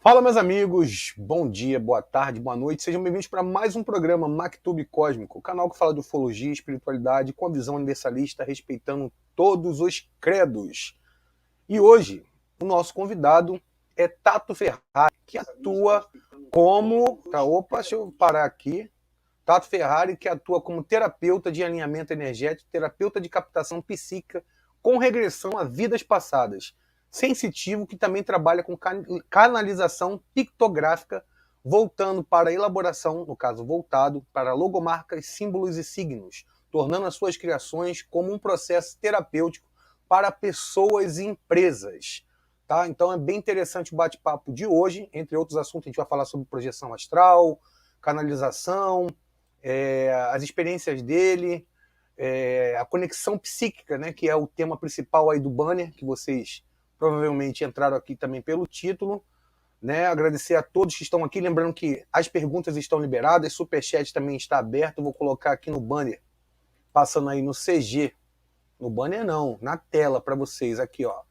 Fala, meus amigos, bom dia, boa tarde, boa noite, sejam bem-vindos para mais um programa MacTube Cósmico, o canal que fala de ufologia e espiritualidade com a visão universalista, respeitando todos os credos. E hoje, o nosso convidado é Tato Ferrari, que atua como. Deixa eu parar aqui. Tato Ferrari, que atua como terapeuta de alinhamento energético, terapeuta de captação psíquica com regressão a vidas passadas. Sensitivo, que também trabalha com canalização pictográfica, voltando para a elaboração, no caso, voltado para logomarcas, símbolos e signos, tornando as suas criações como um processo terapêutico para pessoas e empresas. Tá? Então é bem interessante o bate-papo de hoje. Entre outros assuntos, a gente vai falar sobre projeção astral, canalização, as experiências dele, a conexão psíquica, né, que é o tema principal aí do banner, que vocês provavelmente entraram aqui também pelo título. Né? Agradecer a todos que estão aqui, lembrando que as perguntas estão liberadas, superchat também está aberto, vou colocar aqui no banner, passando aí no CG, no banner não, na tela para vocês, aqui ó.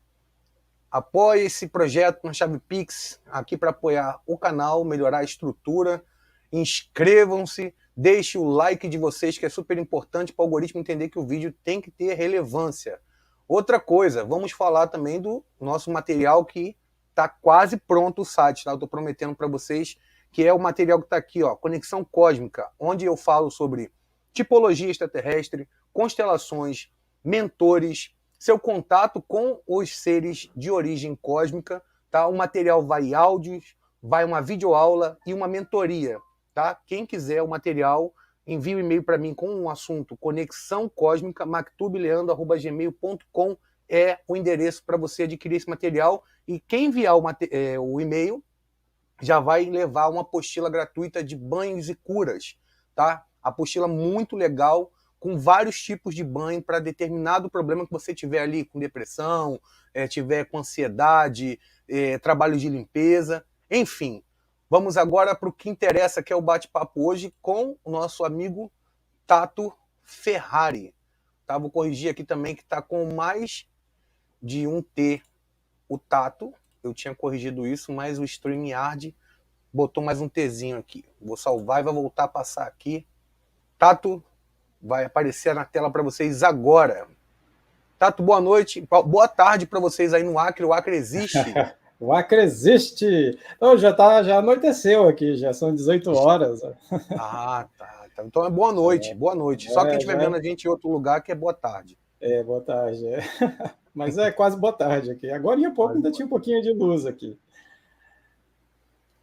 Apoie esse projeto na chave Pix, aqui para apoiar o canal, melhorar a estrutura, inscrevam-se, deixe o like de vocês, que é super importante para o algoritmo entender que o vídeo tem que ter relevância. Outra coisa, vamos falar também do nosso material que está quase pronto o site, tá? Eu estou prometendo para vocês que é o material que está aqui, ó, Conexão Cósmica, onde eu falo sobre tipologia extraterrestre, constelações, mentores, seu contato com os seres de origem cósmica, tá? O material vai áudios, vai uma videoaula e uma mentoria, tá? Quem quiser o material, envie um e-mail para mim com um assunto Conexão Cósmica, mactubeleandro@gmail.com é o endereço para você adquirir esse material, e quem enviar o e-mail já vai levar uma apostila gratuita de banhos e curas, tá? Apostila muito legal, com vários tipos de banho para determinado problema que você tiver ali, com depressão, tiver com ansiedade, trabalho de limpeza, enfim. Vamos agora para o que interessa, que é o bate-papo hoje com o nosso amigo Tato Ferrari. Tá? Vou corrigir aqui também que está com mais de um T o Tato. Eu tinha corrigido isso, mas o StreamYard botou mais um Tzinho aqui. Vou salvar e vai voltar a passar aqui. Tato vai aparecer na tela para vocês agora. Tato, boa noite. Boa tarde para vocês aí no Acre. O Acre existe? O Acre existe. Então, já anoiteceu aqui, já são 18 horas. Ah, tá. Então é boa noite, boa noite. Só quem estiver vendo a gente em outro lugar que é boa tarde. Boa tarde. Mas é quase boa tarde aqui. Agora em pouco ainda tinha um pouquinho de luz aqui.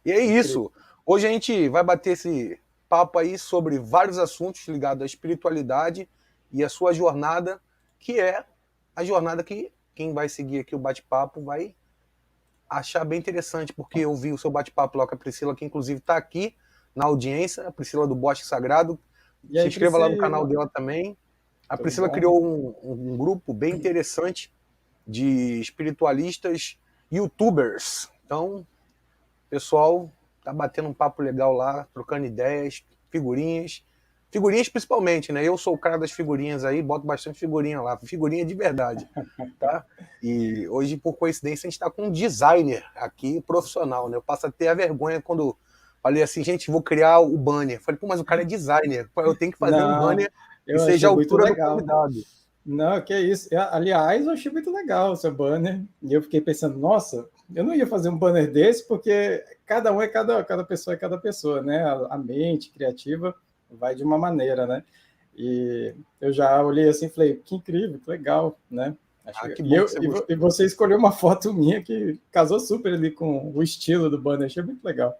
E é isso. Hoje a gente vai bater esse papo aí sobre vários assuntos ligados à espiritualidade e a sua jornada, que é a jornada que quem vai seguir aqui o bate-papo vai achar bem interessante, porque eu vi o seu bate-papo lá com a Priscila, que inclusive está aqui na audiência, a Priscila do Bosque Sagrado. E aí, se inscreva Priscila, lá no canal dela também. A Priscila bom? criou um grupo bem interessante de espiritualistas, youtubers. Então, pessoal tá batendo um papo legal lá, trocando ideias, figurinhas. Figurinhas principalmente, né? Eu sou o cara das figurinhas aí, boto bastante figurinha lá, figurinha de verdade, tá? E hoje, por coincidência, a gente tá com um designer aqui, profissional, né? Eu passo até a vergonha quando falei assim, gente, vou criar o banner. Falei, pô, mas o cara é designer, eu tenho que fazer um banner que eu seja a achei muito altura do legal. convidado. Não, que isso. Aliás, eu achei muito legal o seu banner. E eu fiquei pensando, nossa, eu não ia fazer um banner desse, porque cada um é cada pessoa é cada pessoa, né? A mente criativa vai de uma maneira, né? E eu já olhei assim e falei, que incrível, que legal, né? Que bom que você e você escolheu uma foto minha que casou super ali com o estilo do banner, achei muito legal.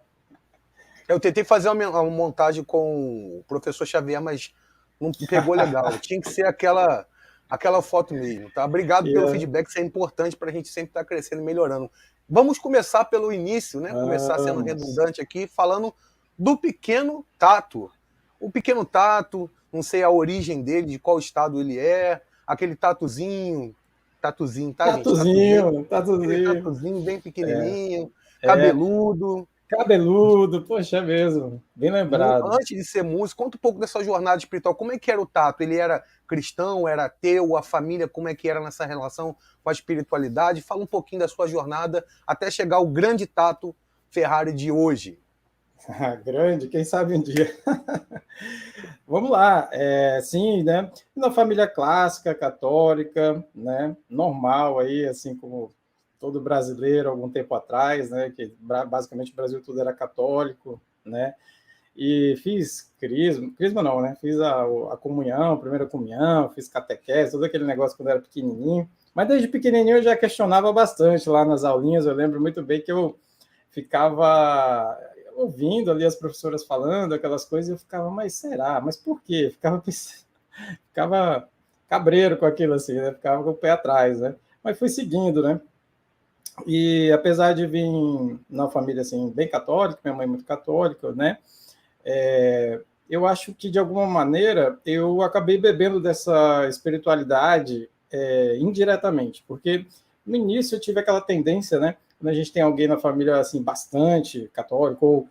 Eu tentei fazer uma montagem com o professor Xavier, mas não pegou legal. Tinha que ser aquela foto mesmo, tá? Obrigado pelo feedback, isso é importante para a gente sempre estar crescendo e melhorando. Vamos começar pelo início, né? Começar sendo redundante aqui, falando do pequeno Tato. O pequeno Tato, não sei a origem dele, de qual estado ele é, aquele tatuzinho, tá, gente? Tatuzinho. Aquele tatuzinho bem pequenininho, cabeludo. Cabeludo, poxa, é mesmo, bem lembrado. Antes de ser músico, conta um pouco dessa jornada espiritual. Como é que era o Tato? Ele era cristão, era ateu? A família, como é que era nessa relação com a espiritualidade? Fala um pouquinho da sua jornada até chegar ao grande Tato Ferrari de hoje? Grande, quem sabe um dia. Vamos lá, sim, né? Na família clássica, católica, né? Normal aí, assim como todo brasileiro algum tempo atrás, né? Que basicamente o Brasil tudo era católico, né? E fiz crisma não, né? Fiz a comunhão, a primeira comunhão, fiz catequese, todo aquele negócio quando eu era pequenininho. Mas desde pequenininho eu já questionava bastante lá nas aulinhas. Eu lembro muito bem que eu ficava ouvindo ali as professoras falando aquelas coisas e eu ficava, mas será? Mas por quê? Ficava cabreiro com aquilo assim, né? Ficava com o pé atrás, né? Mas fui seguindo, né? E apesar de vir numa família assim bem católica, minha mãe é muito católica, né? Eu acho que de alguma maneira eu acabei bebendo dessa espiritualidade indiretamente, porque no início eu tive aquela tendência, né? Quando a gente tem alguém na família assim bastante católico ou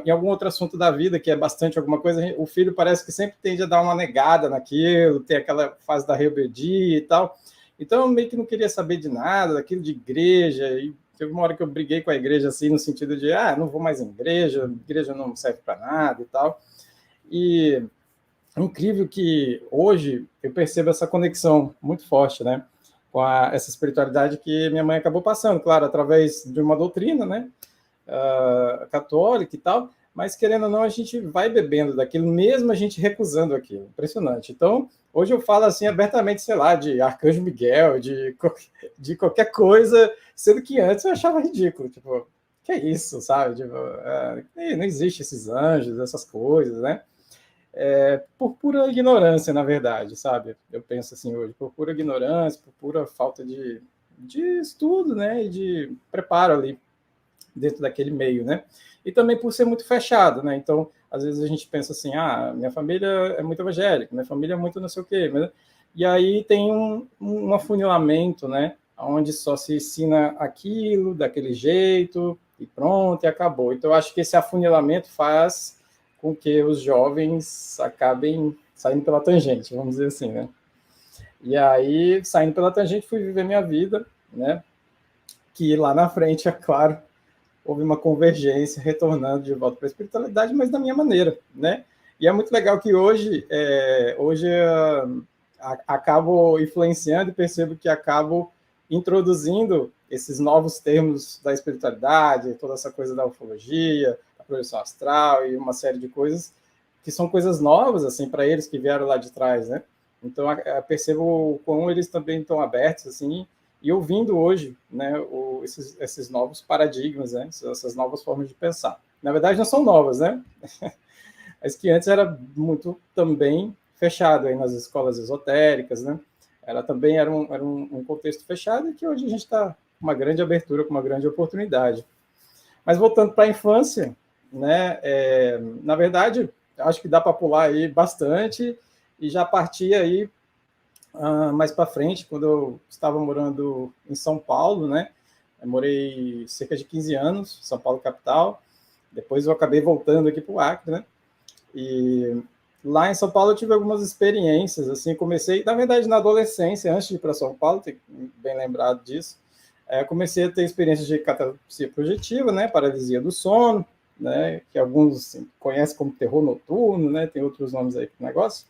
em algum outro assunto da vida que é bastante alguma coisa, o filho parece que sempre tende a dar uma negada naquilo, ter aquela fase da rebeldia e tal. Então eu meio que não queria saber de nada, daquilo de igreja, e teve uma hora que eu briguei com a igreja assim, no sentido de, não vou mais em igreja não serve para nada e tal. E é incrível que hoje eu percebo essa conexão muito forte, né, com essa espiritualidade que minha mãe acabou passando, claro, através de uma doutrina, né, católica e tal, mas querendo ou não, a gente vai bebendo daquilo, mesmo a gente recusando aquilo. Impressionante. Então, hoje eu falo assim abertamente, sei lá, de Arcanjo Miguel, de qualquer coisa, sendo que antes eu achava ridículo, tipo, que é isso, sabe? Tipo, não existe esses anjos, essas coisas, né? Por pura ignorância, na verdade, sabe? Eu penso assim hoje, por pura ignorância, por pura falta de estudo, né? E de preparo ali dentro daquele meio, né? E também por ser muito fechado, né? Então, às vezes a gente pensa assim, minha família é muito evangélica, minha família é muito não sei o quê, e aí tem um afunilamento, né? Onde só se ensina aquilo, daquele jeito, e pronto, e acabou. Então, eu acho que esse afunilamento faz com que os jovens acabem saindo pela tangente, vamos dizer assim, né? E aí, saindo pela tangente, fui viver minha vida, né? Que lá na frente, é claro, houve uma convergência, retornando de volta para a espiritualidade, mas da minha maneira, né? E é muito legal que hoje acabo influenciando e percebo que acabo introduzindo esses novos termos da espiritualidade, toda essa coisa da ufologia, a projeção astral e uma série de coisas que são coisas novas assim para eles que vieram lá de trás, né? Então percebo como eles também estão abertos assim e ouvindo hoje, né, esses novos paradigmas, né, essas novas formas de pensar. Na verdade, não são novas, né? Mas que antes era muito também fechado aí nas escolas esotéricas, né? Também era um contexto fechado e que hoje a gente está com uma grande abertura, com uma grande oportunidade. Mas voltando para a infância, né? Na verdade, acho que dá para pular aí bastante e já partir aí mais para frente, quando eu estava morando em São Paulo, né? Eu morei cerca de 15 anos, São Paulo capital. Depois eu acabei voltando aqui para o Acre, né? E lá em São Paulo eu tive algumas experiências, assim, comecei, na verdade, na adolescência, antes de ir para São Paulo, bem lembrado disso, comecei a ter experiências de catalepsia projetiva, né? Paralisia do sono, né? Que alguns assim, conhecem como terror noturno, né? Tem outros nomes aí para o negócio.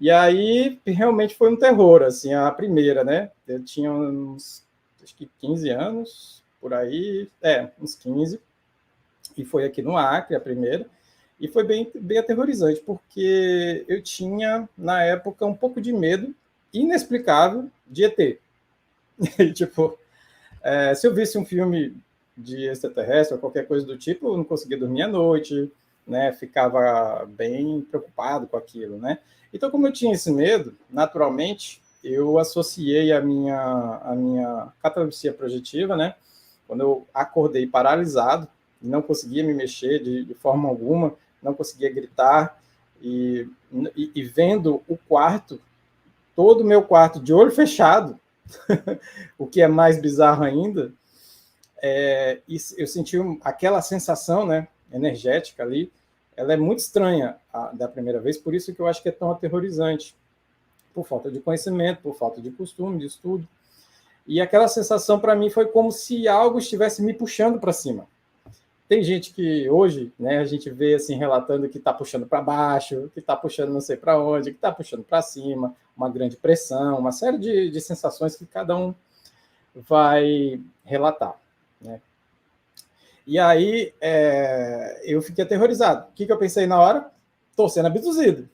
E aí, realmente foi um terror, assim, a primeira, né? Eu tinha uns, acho que 15 anos, por aí, uns 15, e foi aqui no Acre, a primeira, e foi bem, bem aterrorizante, porque eu tinha, na época, um pouco de medo inexplicável de ET. E, tipo, se eu visse um filme de extraterrestre ou qualquer coisa do tipo, eu não conseguia dormir à noite, né? Ficava bem preocupado com aquilo, né? Então, como eu tinha esse medo, naturalmente, eu associei a minha catalepsia projetiva, né? Quando eu acordei paralisado, não conseguia me mexer de forma alguma, não conseguia gritar, e vendo o quarto, todo o meu quarto de olho fechado, o que é mais bizarro ainda, e eu senti aquela sensação, né, energética ali, ela é muito estranha da primeira vez, por isso que eu acho que é tão aterrorizante, por falta de conhecimento, por falta de costume, de estudo. E aquela sensação para mim foi como se algo estivesse me puxando para cima. Tem gente que hoje, né, a gente vê assim relatando que está puxando para baixo, que está puxando não sei para onde, que está puxando para cima, uma grande pressão, uma série de sensações que cada um vai relatar, né? E aí eu fiquei aterrorizado. O que eu pensei na hora? Estou sendo abduzido.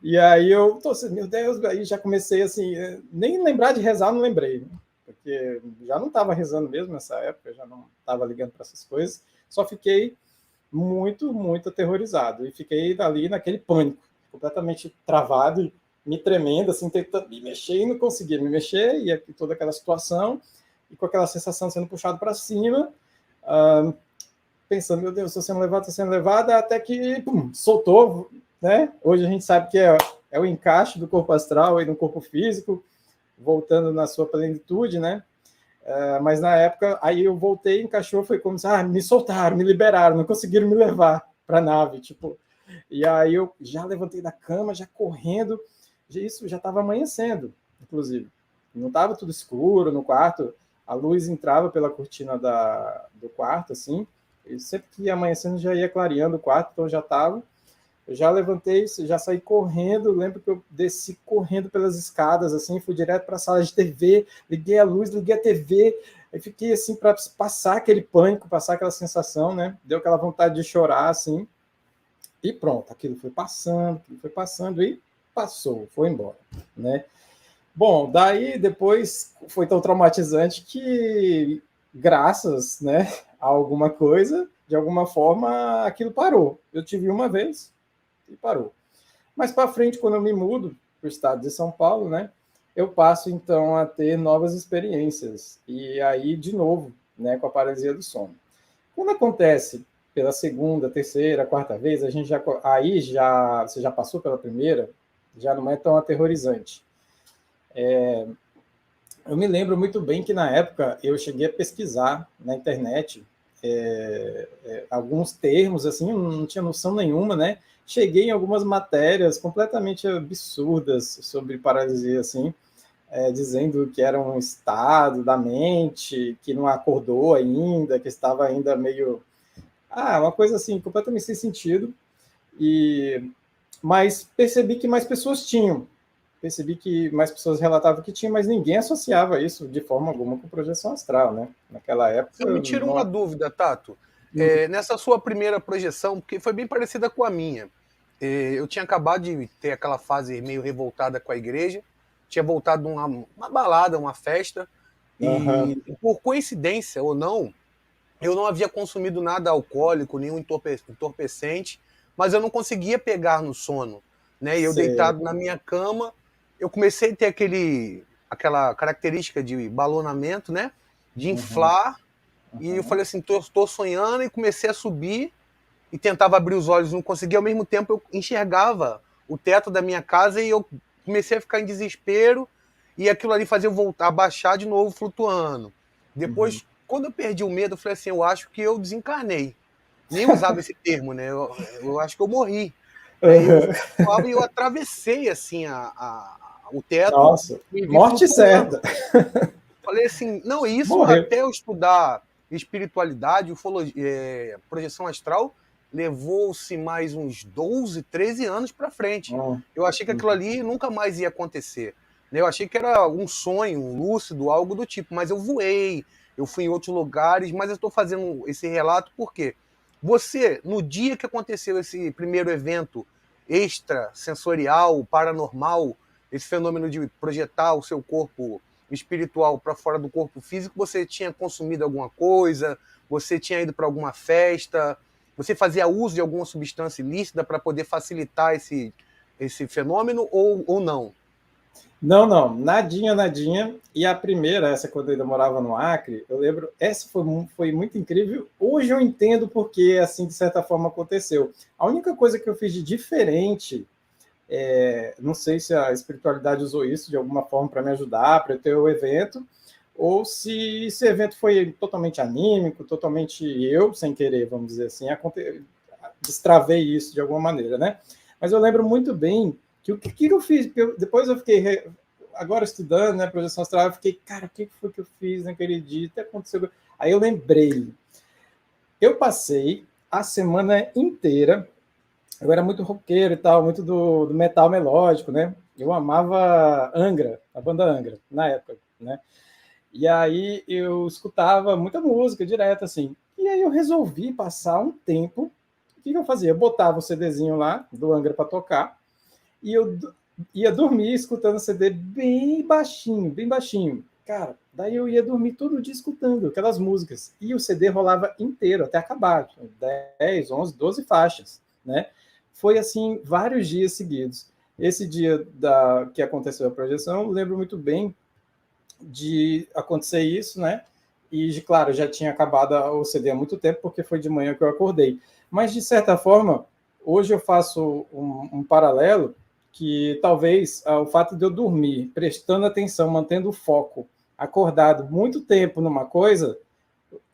E aí eu tô assim, meu Deus, aí já comecei assim, nem lembrar de rezar, não lembrei, né? Porque já não estava rezando mesmo nessa época, já não estava ligando para essas coisas, só fiquei muito, muito aterrorizado e fiquei ali naquele pânico, completamente travado, me tremendo, assim, tentando me mexer e não conseguia me mexer, e aqui toda aquela situação, e com aquela sensação sendo puxado para cima, pensando, meu Deus, estou sendo levado, até que pum, soltou, né? Hoje a gente sabe que é o encaixe do corpo astral e do corpo físico, voltando na sua plenitude, né? Mas na época, aí eu voltei, encaixou, foi como se, me soltaram, me liberaram, não conseguiram me levar para a nave, tipo. E aí eu já levantei da cama, já correndo, isso já estava amanhecendo, inclusive. Não estava tudo escuro no quarto, a luz entrava pela cortina do quarto, assim, e sempre que ia amanhecendo já ia clareando o quarto, então já estava. Eu já levantei, já saí correndo, lembro que eu desci correndo pelas escadas, assim, fui direto para a sala de TV, liguei a luz, liguei a TV, aí fiquei assim para passar aquele pânico, passar aquela sensação, né? Deu aquela vontade de chorar, assim, e pronto, aquilo foi passando e passou, foi embora, né? Bom, daí depois foi tão traumatizante que, graças, né, a alguma coisa, de alguma forma, aquilo parou. Eu tive uma vez, e parou. Mais para frente, quando eu me mudo para o estado de São Paulo, né, eu passo então a ter novas experiências e aí de novo, né, com a paralisia do sono. Quando acontece pela segunda, terceira, quarta vez, a gente você já passou pela primeira, já não é tão aterrorizante. Eu me lembro muito bem que na época eu cheguei a pesquisar na internet alguns termos, assim, eu não tinha noção nenhuma, né? Cheguei em algumas matérias completamente absurdas sobre paralisia, assim, dizendo que era um estado da mente, que não acordou ainda, que estava ainda meio... uma coisa assim, completamente sem sentido. Mas percebi que mais pessoas tinham. Percebi que mais pessoas relatavam que tinha, mas ninguém associava isso de forma alguma com projeção astral, né? Naquela época... Eu me tiro uma dúvida, Tato. Nessa sua primeira projeção, porque foi bem parecida com a minha, eu tinha acabado de ter aquela fase meio revoltada com a igreja, tinha voltado uma balada, uma festa, e por coincidência ou não, eu não havia consumido nada alcoólico, nenhum entorpecente, mas eu não conseguia pegar no sono, né? E eu deitado na minha cama, eu comecei a ter aquela característica de balonamento, né? De inflar, e eu falei assim, tô sonhando, e comecei a subir, e tentava abrir os olhos, não conseguia, ao mesmo tempo eu enxergava o teto da minha casa, e eu comecei a ficar em desespero, e aquilo ali fazia eu voltar a baixar de novo, flutuando. Depois, quando eu perdi o medo, eu falei assim, eu acho que eu desencarnei. Nem usava esse termo, né? Eu acho que eu morri. Né? Eu flutuava e eu atravessei assim o teto. Nossa, e vi morte flutuando. certa. Falei assim, não, isso Morreu. até eu estudar espiritualidade, projeção astral, levou-se mais uns 12, 13 anos para frente. Eu achei que aquilo ali nunca mais ia acontecer. Eu achei que era um sonho, um lúcido, algo do tipo, mas eu voei, eu fui em outros lugares, mas eu estou fazendo esse relato porque você, no dia que aconteceu esse primeiro evento extrasensorial, paranormal, esse fenômeno de projetar o seu corpo espiritual para fora do corpo físico, você tinha consumido alguma coisa, você tinha ido para alguma festa, você fazia uso de alguma substância ilícita para poder facilitar esse fenômeno ou não? Não, nadinha, nadinha. E a primeira, essa quando eu ainda morava no Acre, eu lembro, essa foi muito incrível. Hoje eu entendo porque, assim, de certa forma aconteceu. A única coisa que eu fiz de diferente, não sei se a espiritualidade usou isso de alguma forma para me ajudar, para eu ter o evento, ou se esse evento foi totalmente anímico, totalmente eu, sem querer, vamos dizer assim, destravei isso de alguma maneira, né? Mas eu lembro muito bem que o que eu fiz, depois eu fiquei, agora estudando, né, projeção astral, eu fiquei, cara, o que foi que eu fiz naquele dia, até aconteceu... Aí eu lembrei, Eu passei a semana inteira, eu era muito roqueiro e tal, muito do metal melódico, né? Eu amava Angra, a banda Angra, na época, né? E aí eu escutava muita música direto, assim. E aí eu resolvi passar um tempo. O que eu fazia? Eu botava o CDzinho lá, do Angra para tocar, e eu ia dormir escutando o CD bem baixinho, bem baixinho. Cara, daí eu ia dormir todo dia escutando aquelas músicas. E o CD rolava inteiro, até acabar. 10, 11, 12 faixas, né? Foi assim, vários dias seguidos. Esse dia que aconteceu a projeção, eu lembro muito bem de acontecer isso, né? E, claro, já tinha acabado o CD há muito tempo, porque foi de manhã que eu acordei. Mas, de certa forma, hoje eu faço um paralelo que talvez o fato de eu dormir, prestando atenção, mantendo o foco, acordado muito tempo numa coisa,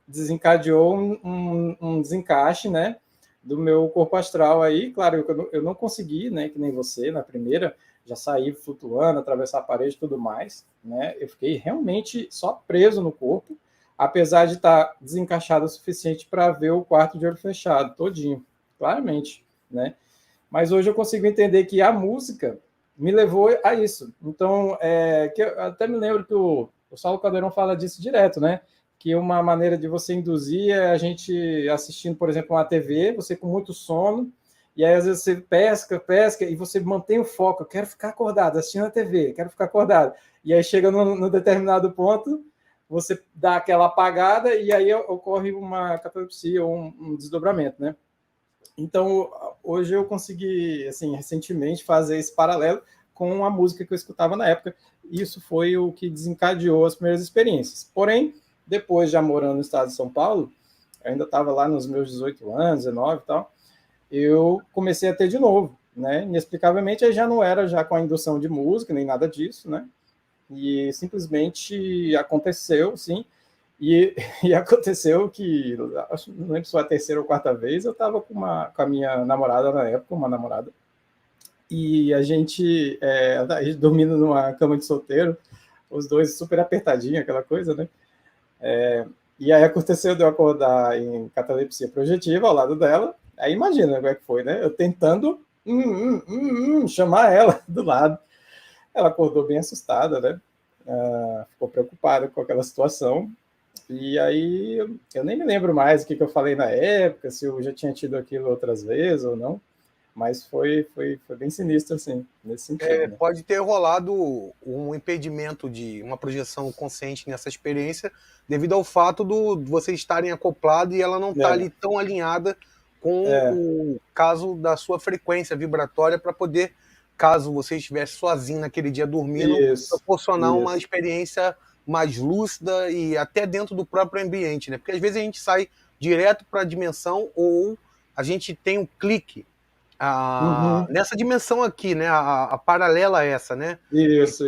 desencadeou um desencaixe, né? Do meu corpo astral aí. Claro, eu não consegui, né? Que nem você na primeira, já saí flutuando, atravessar a parede e tudo mais, né? Eu fiquei realmente só preso no corpo, apesar de estar desencaixado o suficiente para ver o quarto de olho fechado, todinho, claramente, né? Mas hoje eu consigo entender que a música me levou a isso. Então, que eu até me lembro que o Saulo Caldeirão fala disso direto, né? Que uma maneira de você induzir é a gente assistindo, por exemplo, uma TV, você com muito sono, e aí às vezes você pesca, e você mantém o foco, eu quero ficar acordado, assistindo a TV, quero ficar acordado. E aí chega no determinado ponto, você dá aquela apagada, e aí ocorre uma catalepsia ou um desdobramento, né? Então, hoje eu consegui, assim, recentemente fazer esse paralelo com a música que eu escutava na época. Isso foi o que desencadeou as primeiras experiências. Porém, depois, já morando no estado de São Paulo, ainda estava lá nos meus 18 anos, 19 e tal, eu comecei a ter de novo, né? Inexplicavelmente, aí já não era já com a indução de música, nem nada disso, né? E simplesmente aconteceu, sim. E aconteceu que, não lembro se foi a terceira ou quarta vez, eu estava com a minha namorada na época, uma namorada, e a gente dormindo numa cama de solteiro, os dois super apertadinhos, aquela coisa, né? E aí aconteceu de eu acordar em catalepsia projetiva ao lado dela, aí imagina como é que foi, né? Eu tentando chamar ela do lado. Ela acordou bem assustada, né? Ficou preocupada com aquela situação. E aí eu nem me lembro mais o que eu falei na época, se eu já tinha tido aquilo outras vezes ou não, mas foi bem sinistro, assim, nesse sentido, né? Pode ter rolado um impedimento de uma projeção consciente nessa experiência devido ao fato de vocês estarem acoplados e ela não estar ali tão alinhada com o caso da sua frequência vibratória para poder, caso você estivesse sozinho naquele dia dormindo, proporcionar uma experiência mais lúcida e até dentro do próprio ambiente, né? Porque às vezes a gente sai direto para a dimensão ou a gente tem um clique nessa dimensão aqui, né? A paralela a essa, né? Isso.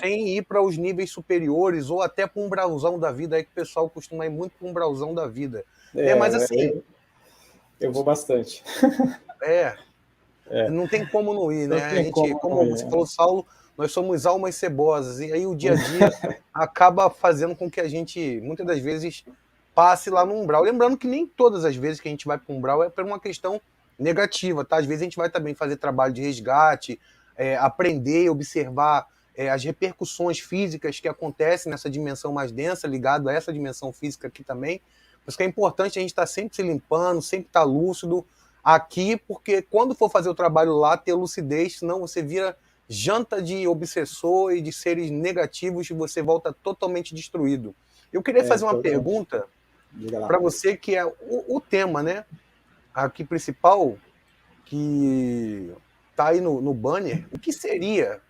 Sem ir para os níveis superiores ou até para um umbralzão da vida, aí que o pessoal costuma ir muito para um umbralzão da vida. Mas assim. Eu vou bastante. Não tem como não ir, né? A gente, como você falou, Saulo, nós somos almas cebosas, e aí o dia a dia acaba fazendo com que a gente, muitas das vezes, passe lá no umbral. Lembrando que nem todas as vezes que a gente vai para o umbral é por uma questão negativa, tá? Às vezes a gente vai também fazer trabalho de resgate, aprender, observar as repercussões físicas que acontecem nessa dimensão mais densa, ligado a essa dimensão física aqui também. Por isso que é importante a gente estar sempre se limpando, sempre estar lúcido aqui, porque quando for fazer o trabalho lá, ter lucidez, senão você vira janta de obsessor e de seres negativos e você volta totalmente destruído. Eu queria fazer uma pergunta para você, que é o tema, né? Aqui principal, que está aí no banner. O que seria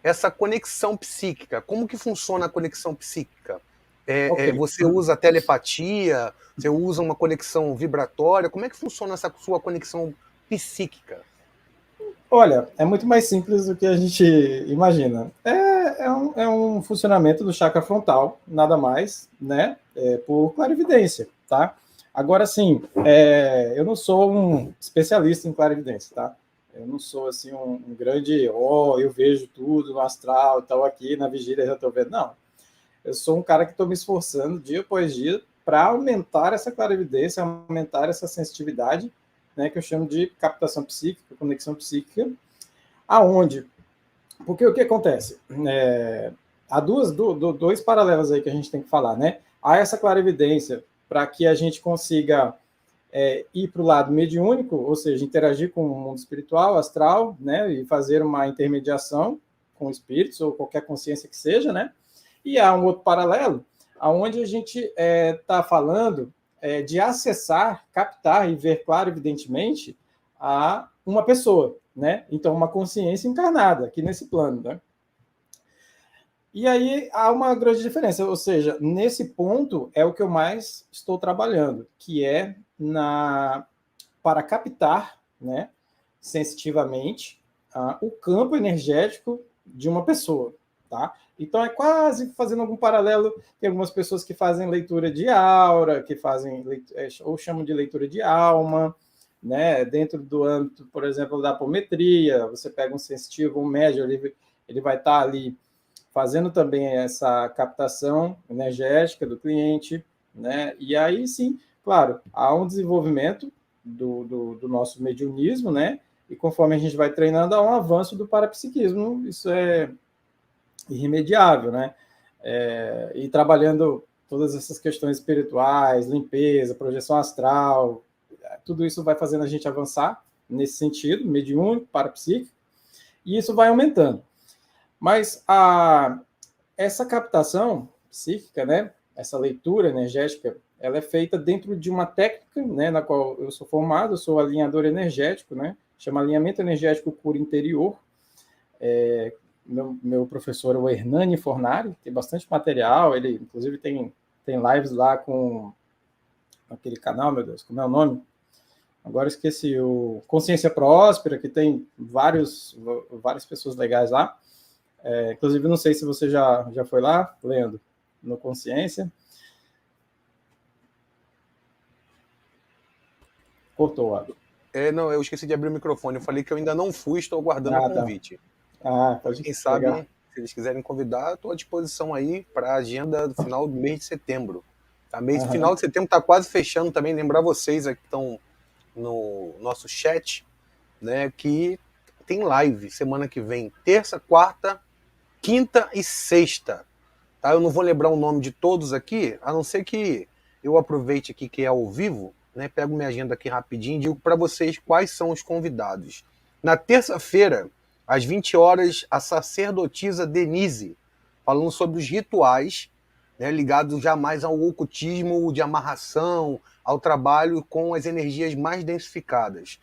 essa conexão psíquica? Como que funciona a conexão psíquica? Você usa telepatia? Você usa uma conexão vibratória? Como é que funciona essa sua conexão psíquica? Olha, é muito mais simples do que a gente imagina. É um funcionamento do chakra frontal, nada mais, né? Por clarividência, tá? Agora, sim, eu não sou um especialista em clarividência, tá? Eu não sou, assim, um grande, eu vejo tudo no astral e tal, aqui na vigília já estou vendo. Não. Eu sou um cara que estou me esforçando dia após dia para aumentar essa clarividência, aumentar essa sensitividade, né, que eu chamo de captação psíquica, conexão psíquica, aonde? Porque o que acontece? Há dois paralelos aí que a gente tem que falar, né? Há essa clarividência para que a gente consiga ir para o lado mediúnico, ou seja, interagir com o mundo espiritual, astral, né, e fazer uma intermediação com espíritos ou qualquer consciência que seja, né? E há um outro paralelo, aonde a gente está falando de acessar, captar e ver claro, evidentemente, a uma pessoa, né? Então, uma consciência encarnada aqui nesse plano, né? E aí há uma grande diferença, ou seja, nesse ponto é o que eu mais estou trabalhando, que é para captar, né, sensitivamente, o campo energético de uma pessoa, tá? Então é quase fazendo algum paralelo, tem algumas pessoas que fazem leitura de aura, que fazem ou chamam de leitura de alma, né? Dentro do âmbito, por exemplo, da apometria, você pega um sensitivo, um médium, ele vai estar ali fazendo também essa captação energética do cliente, né? E aí sim, claro, há um desenvolvimento do nosso mediunismo, né? E conforme a gente vai treinando, há um avanço do parapsiquismo, isso é irremediável, né? E trabalhando todas essas questões espirituais, limpeza, projeção astral, tudo isso vai fazendo a gente avançar nesse sentido, mediúnico, parapsíquico, e isso vai aumentando. Mas essa captação psíquica, né, essa leitura energética, ela é feita dentro de uma técnica, né, na qual eu sou formado, eu sou alinhador energético, né, chama alinhamento energético cura interior. Meu professor é o Hernani Fornari, tem bastante material, ele inclusive tem lives lá com aquele canal, meu Deus, como é o nome? Agora esqueci, o Consciência Próspera, que tem várias pessoas legais lá. Inclusive, não sei se você já foi lá, Leandro, no Consciência. Cortou, Abel. Não, eu esqueci de abrir o microfone. Eu falei que eu ainda não fui, estou aguardando o convite. Pode Quem sabe, se eles quiserem convidar, estou à disposição aí para a agenda do final do mês de setembro. Tá? Final de setembro está quase fechando também. Lembrar vocês aqui que estão no nosso chat, né, que tem live semana que vem, terça, quarta, quinta e sexta. Tá? Eu não vou lembrar o nome de todos aqui, a não ser que eu aproveite aqui que é ao vivo, né, pego minha agenda aqui rapidinho e digo para vocês quais são os convidados. Na terça-feira, às 20 horas, a sacerdotisa Denise, falando sobre os rituais, né, ligados já mais ao ocultismo, de amarração, ao trabalho com as energias mais densificadas.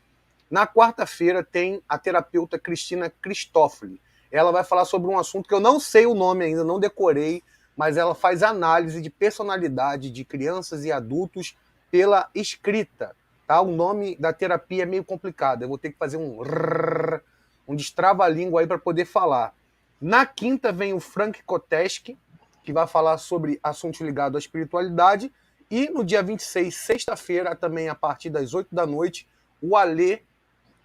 Na quarta-feira tem a terapeuta Cristina Cristófoli. Ela vai falar sobre um assunto que eu não sei o nome ainda, não decorei, mas ela faz análise de personalidade de crianças e adultos pela escrita. Tá? O nome da terapia é meio complicado, eu vou ter que fazer um destrava-língua aí para poder falar. Na quinta vem o Frank Koteski, que vai falar sobre assuntos ligados à espiritualidade. E no dia 26, sexta-feira, também a partir das 8 da noite, o Alê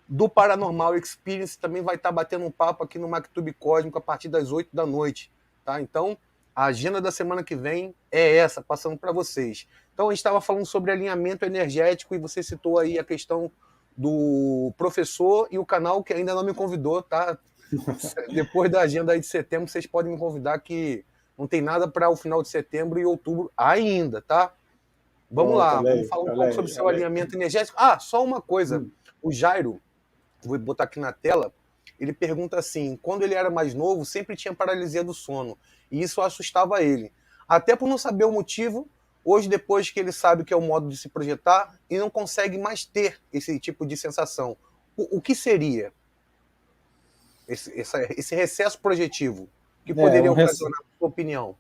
do Paranormal Experience também vai estar batendo um papo aqui no MacTube Cósmico a partir das 8 da noite. Tá? Então, a agenda da semana que vem é essa, passando para vocês. Então, a gente estava falando sobre alinhamento energético e você citou aí a questão do professor e o canal que ainda não me convidou, tá? Depois da agenda aí de setembro, vocês podem me convidar, que não tem nada para o final de setembro e outubro ainda, tá? Vamos lá, vamos falar um pouco sobre o seu alinhamento energético. Só uma coisa. O Jairo, vou botar aqui na tela, ele pergunta assim, quando ele era mais novo, sempre tinha paralisia do sono, e isso assustava ele. Até por não saber o motivo, hoje, depois que ele sabe que é o modo de se projetar, e não consegue mais ter esse tipo de sensação. O que seria esse recesso projetivo? Que poderia ocasionar, na sua opinião?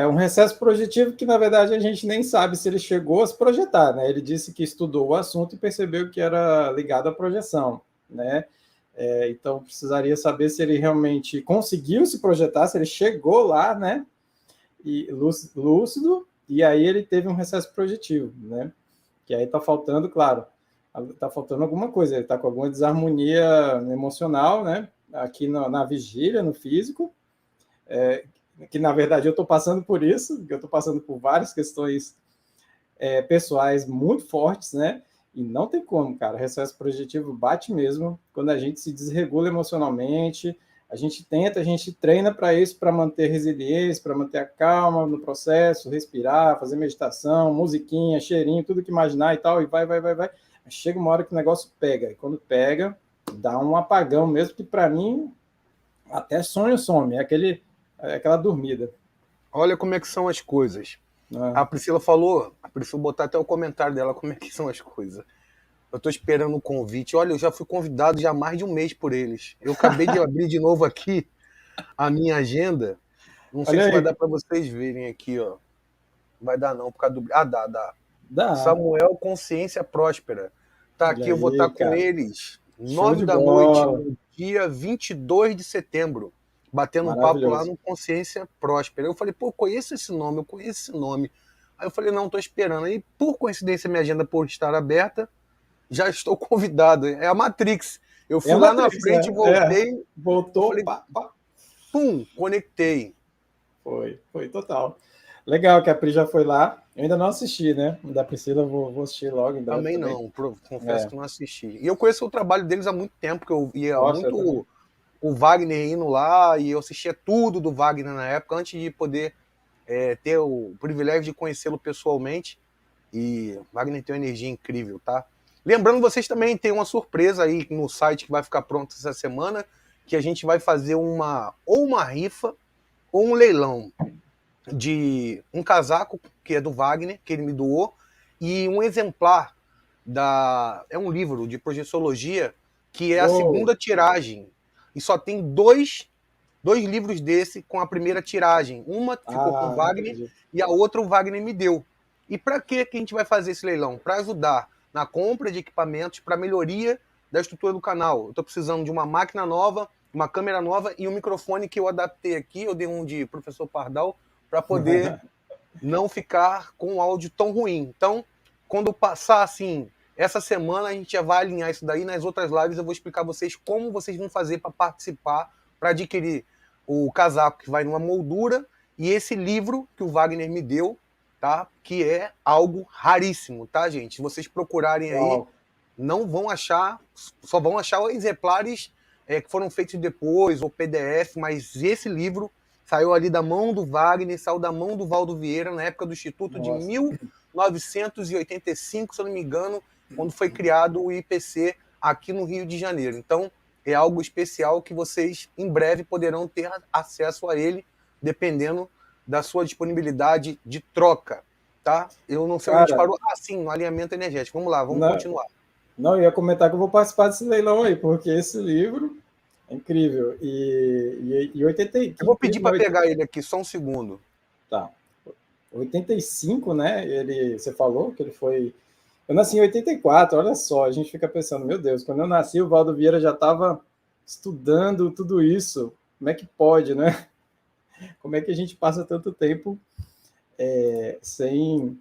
Um recesso projetivo que, na verdade, a gente nem sabe se ele chegou a se projetar, né? Ele disse que estudou o assunto e percebeu que era ligado à projeção, né? Então, precisaria saber se ele realmente conseguiu se projetar, se ele chegou lá, né? E lúcido, e aí ele teve um recesso projetivo, né? Que aí está faltando, claro, está faltando alguma coisa, ele está com alguma desarmonia emocional, né? Aqui na vigília, no físico, que na verdade eu estou passando por isso, eu estou passando por várias questões pessoais muito fortes, né? E não tem como, cara. O recesso projetivo bate mesmo quando a gente se desregula emocionalmente. A gente treina para isso, para manter resiliência, para manter a calma no processo, respirar, fazer meditação, musiquinha, cheirinho, tudo que imaginar e tal, e vai. Chega uma hora que o negócio pega. E quando pega, dá um apagão mesmo, que para mim, até sonho some. Aquela dormida. Olha como é que são as coisas. Ah. A Priscila falou, a Priscila botar até o comentário dela, como é que são as coisas. Eu tô esperando o convite. Olha, eu já fui convidado já há mais de um mês por eles. Eu acabei de abrir de novo aqui a minha agenda. Não sei Olha se aí. vai dar para vocês verem aqui, ó. Vai dar não, por causa do... Ah, dá. Dá. Samuel Consciência Próspera. Tá Olha aqui, eu aí, vou estar com cara. eles Show 9 de da noite, bola. no dia 22 de setembro, batendo um papo lá Maravilhoso. no Consciência Próspera. Eu falei, pô, eu conheço esse nome. Aí eu falei, não, tô esperando. Aí, por coincidência, minha agenda por estar aberta, já estou convidado. É a Matrix. Eu É fui a lá na Matrix, frente, né? voltei, eu Voltou, falei, pá. pum, conectei. Foi total. Legal que a Pri já foi lá. Eu ainda não assisti, né? Da Priscila, vou assistir logo em breve Também também. não, confesso que não assisti. E eu conheço o trabalho deles há muito tempo, que eu ia Nossa, eu também. muito o Wagner indo lá, e eu assistia tudo do Wagner na época, antes de poder ter o privilégio de conhecê-lo pessoalmente. E Wagner tem uma energia incrível, tá? Lembrando, vocês também tem uma surpresa aí no site que vai ficar pronto essa semana, que a gente vai fazer uma rifa ou um leilão de um casaco, que é do Wagner, que ele me doou, e um exemplar é um livro de projeciologia, que é a segunda tiragem. E só tem dois livros desse com a primeira tiragem. Uma ficou com o Wagner Entendi. e a outra o Wagner me deu. E para que a gente vai fazer esse leilão? Para ajudar na compra de equipamentos para melhoria da estrutura do canal. Eu estou precisando de uma máquina nova, uma câmera nova e um microfone que eu adaptei aqui. Eu dei um de professor Pardal para poder não ficar com um áudio tão ruim. Então, quando passar assim, essa semana a gente já vai alinhar isso daí. Nas outras lives eu vou explicar a vocês como vocês vão fazer para participar, para adquirir o casaco que vai numa moldura e esse livro que o Wagner me deu, tá? Que é algo raríssimo, tá, gente? Se vocês procurarem aí, não vão achar, só vão achar exemplares que foram feitos depois, ou PDF, mas esse livro saiu ali da mão do Wagner, saiu da mão do Valdo Vieira, na época do Instituto de 1985, se eu não me engano, quando foi criado o IPC aqui no Rio de Janeiro. Então, é algo especial que vocês, em breve, poderão ter acesso a ele, dependendo da sua disponibilidade de troca, tá? Eu não sei onde a gente parou. Ah, sim, no alinhamento energético. Vamos lá, vamos continuar. Não, eu ia comentar que eu vou participar desse leilão aí, porque esse livro é incrível. E 85... Eu vou pedir para pegar ele aqui, só um segundo. Tá. 85, né? Você falou que ele foi... Eu nasci em 84, olha só, a gente fica pensando, meu Deus, quando eu nasci o Valdo Vieira já estava estudando tudo isso. Como é que pode, né? Como é que a gente passa tanto tempo sem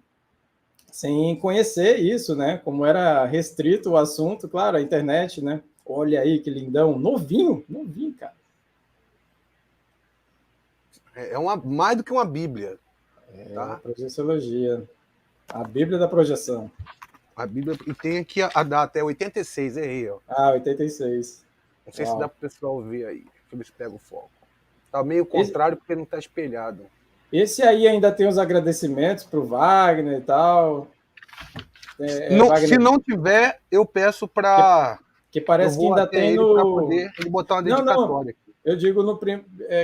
conhecer isso, né? Como era restrito o assunto, claro, a internet, né? Olha aí que lindão, novinho, cara. É mais do que uma Bíblia. Tá? Projeciologia. A Bíblia da projeção. A Bíblia, e tem aqui a data, é 86, errei, ó. 86. Não sei se dá para o pessoal ver aí. Deixa eu ver se pega o foco. Tá meio contrário porque não tá espelhado. Esse aí ainda tem os agradecimentos pro Wagner e tal. Wagner... Se não tiver, eu peço para... Que parece que ainda tem no... Para poder ele botar uma dedicatória. Não. Eu digo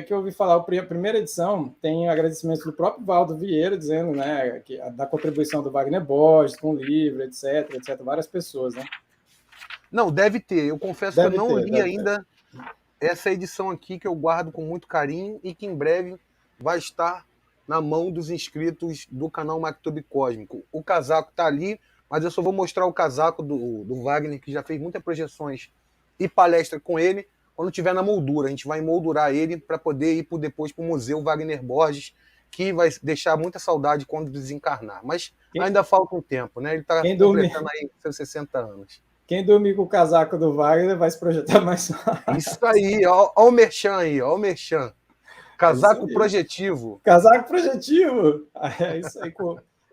que eu ouvi falar, a primeira edição tem agradecimentos do próprio Valdo Vieira, dizendo, né, da contribuição do Wagner Borges com o livro, etc, várias pessoas, né? Não, deve ter. Eu confesso que eu não li ainda essa edição aqui, que eu guardo com muito carinho e que em breve vai estar na mão dos inscritos do canal MacTube Cósmico. O casaco está ali, mas eu só vou mostrar o casaco do Wagner, que já fez muitas projeções e palestra com ele, quando tiver na moldura. A gente vai moldurar ele para poder ir depois para o Museu Wagner Borges, que vai deixar muita saudade quando desencarnar. Mas ainda falta um tempo, né? Ele está completando aí seus 60 anos. Quem dormir com o casaco do Wagner vai se projetar mais fácil. Isso aí, ó o merchan aí, ó o merchan. Casaco projetivo. Casaco projetivo. É isso aí,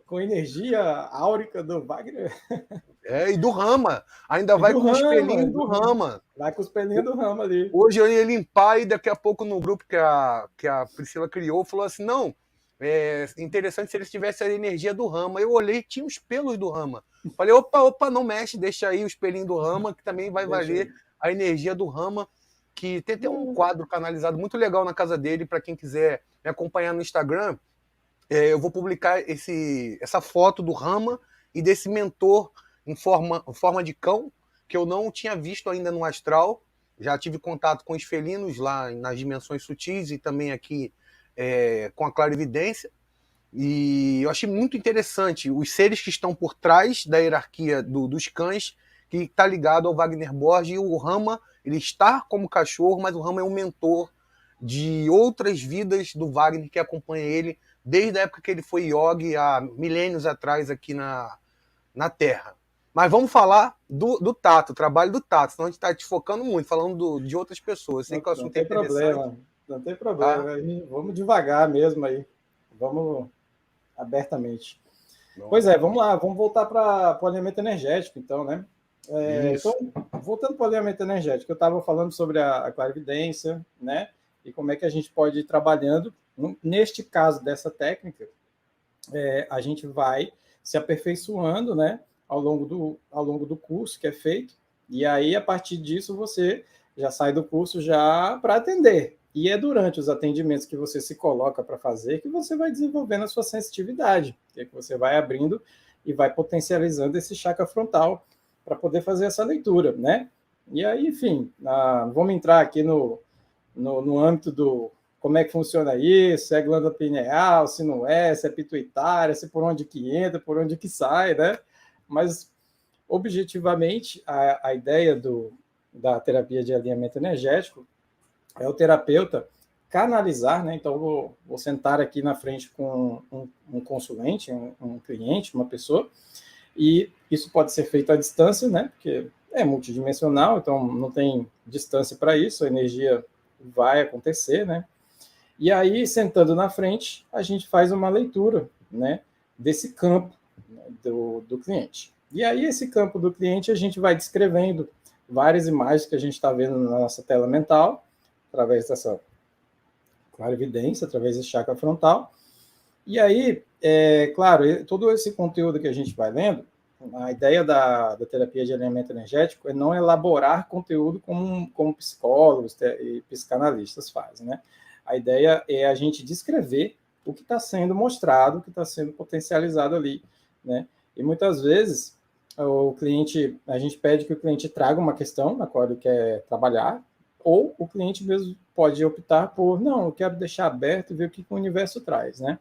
com energia áurica do Wagner. E do Rama. Ainda vai com o espelhinho do Rama. Vai com os pelinhos do Rama ali. Hoje eu ia limpar e daqui a pouco no grupo que a Priscila criou, falou assim, não, é interessante se eles tivessem a energia do Rama. Eu olhei, tinha os pelos do Rama. Falei, opa, não mexe, deixa aí o espelhinho do Rama, que também vai valer a energia do Rama, que tem até um quadro canalizado muito legal na casa dele, para quem quiser me acompanhar no Instagram. Eu vou publicar essa foto do Rama e desse mentor em forma de cão, que eu não tinha visto ainda no astral. Já tive contato com os felinos lá nas dimensões sutis e também aqui com a clarividência. E eu achei muito interessante os seres que estão por trás da hierarquia dos cães, que está ligado ao Wagner Borges. E o Rama, ele está como cachorro, mas o Rama é um mentor de outras vidas do Wagner que acompanha ele desde a época que ele foi yogi, há milênios atrás aqui na Terra. Mas vamos falar do Tato, o trabalho do Tato, senão a gente está te focando muito, falando de outras pessoas. Sei que o assunto é interessante. Não tem problema. Vamos devagar mesmo aí. Vamos abertamente. Não. Pois é, vamos lá, vamos voltar para o alinhamento energético, então, né? Então, voltando para o alinhamento energético, eu estava falando sobre a clarividência, né? E como é que a gente pode ir trabalhando. Neste caso dessa técnica, a gente vai se aperfeiçoando, né? Ao longo do curso que é feito, e aí, a partir disso, você já sai do curso já para atender. E é durante os atendimentos que você se coloca para fazer que você vai desenvolvendo a sua sensitividade, que você vai abrindo e vai potencializando esse chakra frontal para poder fazer essa leitura, né? E aí, enfim, vamos entrar aqui no âmbito do como é que funciona isso, se é glândula pineal, se não é, se é pituitária, se por onde que entra, por onde que sai, né? Mas, objetivamente, a ideia da terapia de alinhamento energético é o terapeuta canalizar, né? Então, vou sentar aqui na frente com um consulente, um cliente, uma pessoa, e isso pode ser feito à distância, né? Porque é multidimensional, então não tem distância para isso, a energia vai acontecer, né? E aí, sentando na frente, a gente faz uma leitura, né? Desse campo do cliente. E aí, esse campo do cliente, a gente vai descrevendo várias imagens que a gente está vendo na nossa tela mental, através dessa clarividência, através desse chakra frontal. E aí, claro, todo esse conteúdo que a gente vai lendo, a ideia da terapia de alinhamento energético é não elaborar conteúdo como psicólogos e psicanalistas fazem, né? A ideia é a gente descrever o que está sendo mostrado, o que está sendo potencializado ali, né? E muitas vezes a gente pede que o cliente traga uma questão na qual ele quer trabalhar, ou o cliente mesmo pode optar por, não, eu quero deixar aberto e ver o que o universo traz, né?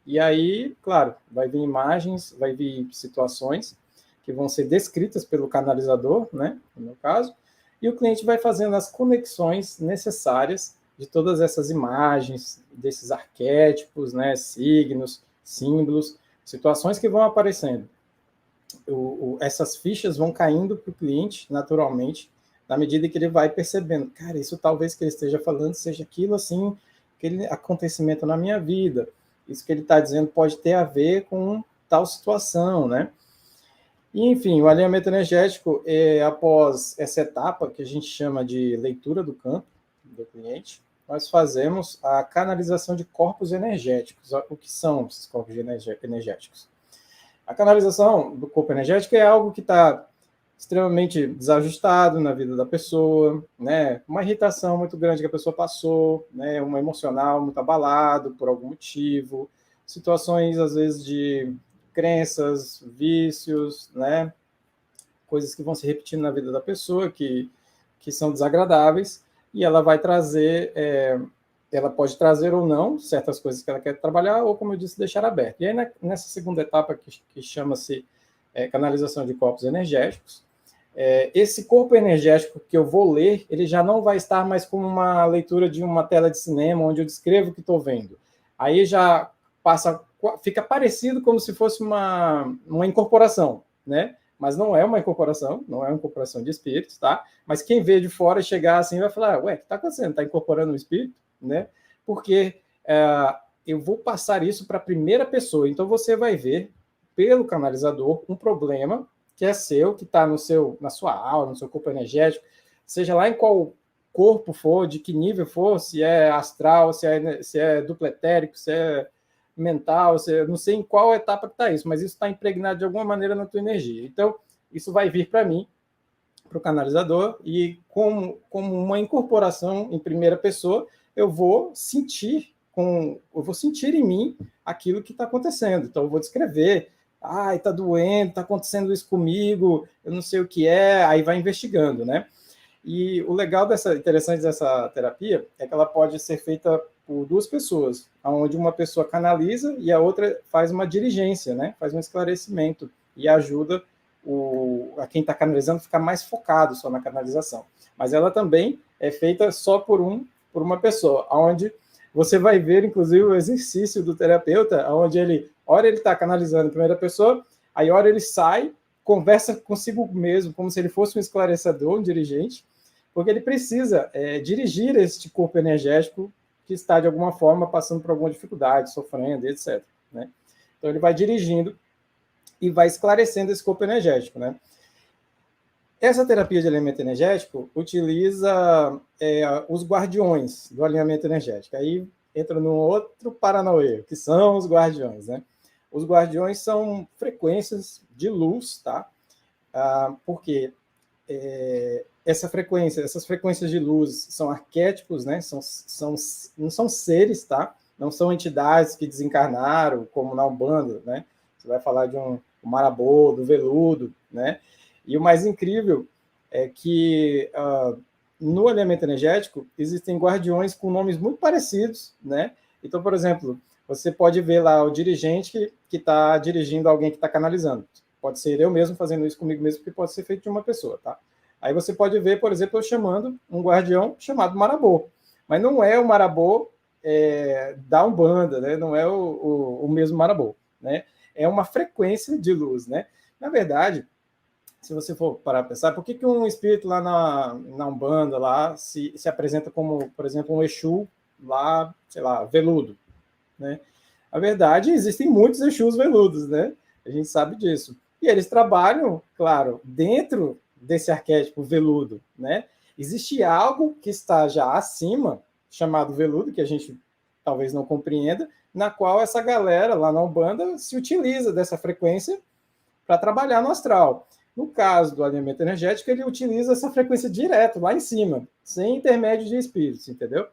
E aí, claro, vai vir imagens, vai vir situações que vão ser descritas pelo canalizador, né, no meu caso, e o cliente vai fazendo as conexões necessárias de todas essas imagens, desses arquétipos, né, signos, símbolos, situações que vão aparecendo. Essas fichas vão caindo para o cliente naturalmente, na medida que ele vai percebendo, cara, isso talvez que ele esteja falando seja aquilo assim, aquele acontecimento na minha vida, isso que ele está dizendo pode ter a ver com tal situação, né? E, enfim, o alinhamento energético, após essa etapa que a gente chama de leitura do campo do cliente, nós fazemos a canalização de corpos energéticos. O que são esses corpos energéticos? A canalização do corpo energético é algo que está extremamente desajustado na vida da pessoa, né? Uma irritação muito grande que a pessoa passou, né? Um emocional muito abalado por algum motivo, situações, às vezes, de crenças, vícios, né? Coisas que vão se repetindo na vida da pessoa, que são desagradáveis, e ela vai trazer, ela pode trazer ou não certas coisas que ela quer trabalhar, ou, como eu disse, deixar aberto. E aí, nessa segunda etapa, que chama-se canalização de corpos energéticos, esse corpo energético que eu vou ler, ele já não vai estar mais como uma leitura de uma tela de cinema, onde eu descrevo o que estou vendo. Aí já fica parecido como se fosse uma incorporação, né? Mas não é uma incorporação, não é uma incorporação de espíritos, tá? Mas quem vê de fora chegar assim vai falar, ué, o que está acontecendo? Está incorporando um espírito? Né? Porque eu vou passar isso para a primeira pessoa. Então, você vai ver pelo canalizador um problema que é seu, que está na sua aura, no seu corpo energético, seja lá em qual corpo for, de que nível for, se é astral, se é duplo etérico, se é mental, não sei em qual etapa que está isso, mas isso está impregnado de alguma maneira na tua energia. Então, isso vai vir para mim, para o canalizador, e como uma incorporação em primeira pessoa, eu vou sentir em mim aquilo que está acontecendo. Então, eu vou descrever, está doendo, está acontecendo isso comigo, eu não sei o que é, aí vai investigando, né? E o legal interessante dessa terapia é que ela pode ser feita por duas pessoas, onde uma pessoa canaliza e a outra faz uma dirigência, né? Faz um esclarecimento e ajuda a quem está canalizando a ficar mais focado só na canalização. Mas ela também é feita só por uma pessoa, onde você vai ver, inclusive, o exercício do terapeuta, onde ora ele está canalizando em primeira pessoa, aí ora ele sai, conversa consigo mesmo, como se ele fosse um esclarecedor, um dirigente, porque ele precisa dirigir este corpo energético que está, de alguma forma, passando por alguma dificuldade, sofrendo, etc. Né? Então, ele vai dirigindo e vai esclarecendo esse corpo energético. Né? Essa terapia de alinhamento energético utiliza os guardiões do alinhamento energético. Aí entra num outro paranauê, que são os guardiões. Né? Os guardiões são frequências de luz, tá? Porque essas frequências de luz são arquétipos, né? Não são seres, tá? Não são entidades que desencarnaram, como na Umbanda, né? Você vai falar de um marabô, do veludo, né? E o mais incrível é que no alinhamento energético existem guardiões com nomes muito parecidos, né? Então, por exemplo, você pode ver lá o dirigente que está dirigindo alguém que está canalizando. Pode ser eu mesmo fazendo isso comigo mesmo, porque pode ser feito de uma pessoa, tá? Aí você pode ver, por exemplo, eu chamando um guardião chamado Marabô. Mas não é o Marabô da Umbanda, né? Não é o mesmo Marabô, né? É uma frequência de luz, né? Na verdade, se você for parar para pensar, por que um espírito lá na Umbanda lá se apresenta como, por exemplo, um Exu lá, sei lá, veludo, né? Na verdade, existem muitos Exus veludos, né? A gente sabe disso. E eles trabalham, claro, dentro desse arquétipo veludo, né? Existe algo que está já acima, chamado veludo, que a gente talvez não compreenda, na qual essa galera lá na Umbanda se utiliza dessa frequência para trabalhar no astral. No caso do alinhamento energético, ele utiliza essa frequência direto, lá em cima, sem intermédio de espíritos, entendeu?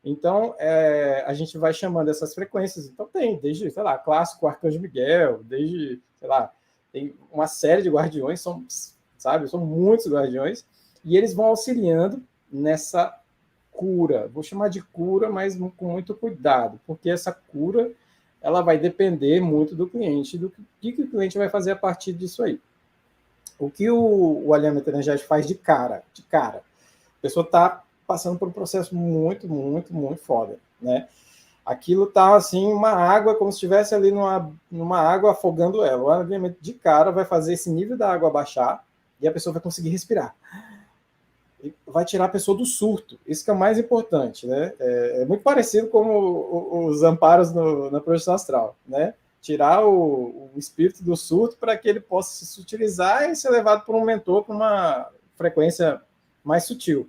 Então, a gente vai chamando essas frequências. Então, tem desde, sei lá, clássico Arcanjo Miguel, desde, sei lá, tem uma série de guardiões, são muitos guardiões, e eles vão auxiliando nessa cura. Vou chamar de cura, mas com muito cuidado, porque essa cura ela vai depender muito do cliente, do que o cliente vai fazer a partir disso aí. O que o alinhamento energético faz de cara? A pessoa está passando por um processo muito, muito, muito foda, né? Aquilo tá assim, uma água, como se estivesse ali numa água afogando ela. O alinhamento de cara vai fazer esse nível da água baixar e a pessoa vai conseguir respirar. E vai tirar a pessoa do surto. Isso que é o mais importante, né? É muito parecido com os amparos na projeção astral, né? Tirar o espírito do surto para que ele possa se utilizar e ser levado por um mentor para uma frequência mais sutil.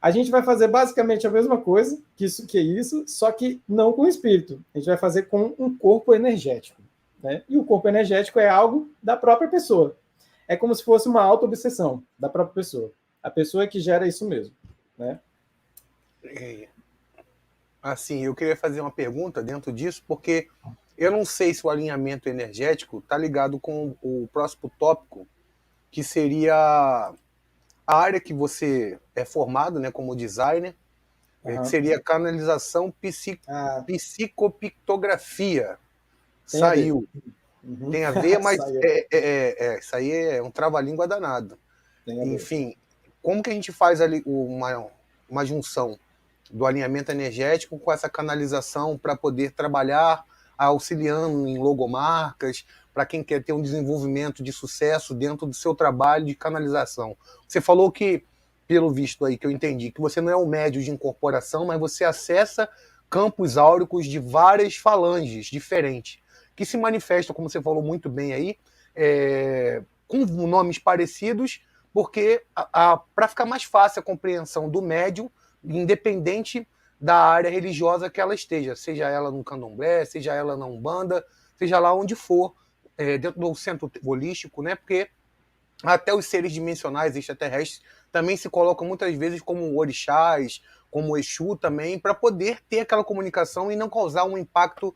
A gente vai fazer basicamente a mesma coisa que isso, só que não com o espírito. A gente vai fazer com um corpo energético, né? E o corpo energético é algo da própria pessoa. É como se fosse uma auto-obsessão da própria pessoa. A pessoa é que gera isso mesmo, né? Assim, eu queria fazer uma pergunta dentro disso, porque eu não sei se o alinhamento energético está ligado com o próximo tópico, que seria a área que você é formado, né, como designer, que seria a canalização psicopictografia. Saiu. Tem a ver, mas isso aí é um trava-língua danado. Enfim, como que a gente faz ali uma junção do alinhamento energético com essa canalização para poder trabalhar auxiliando em logomarcas, para quem quer ter um desenvolvimento de sucesso dentro do seu trabalho de canalização? Você falou que, pelo visto aí que eu entendi, que você não é um médio de incorporação, mas você acessa campos áuricos de várias falanges diferentes. que se manifestam, como você falou muito bem aí, com nomes parecidos, porque para ficar mais fácil a compreensão do médium, independente da área religiosa que ela esteja, seja ela no candomblé, seja ela na Umbanda, seja lá onde for, dentro do centro holístico, né? Porque até os seres dimensionais extraterrestres também se colocam muitas vezes como orixás, como Exu também, para poder ter aquela comunicação e não causar um impacto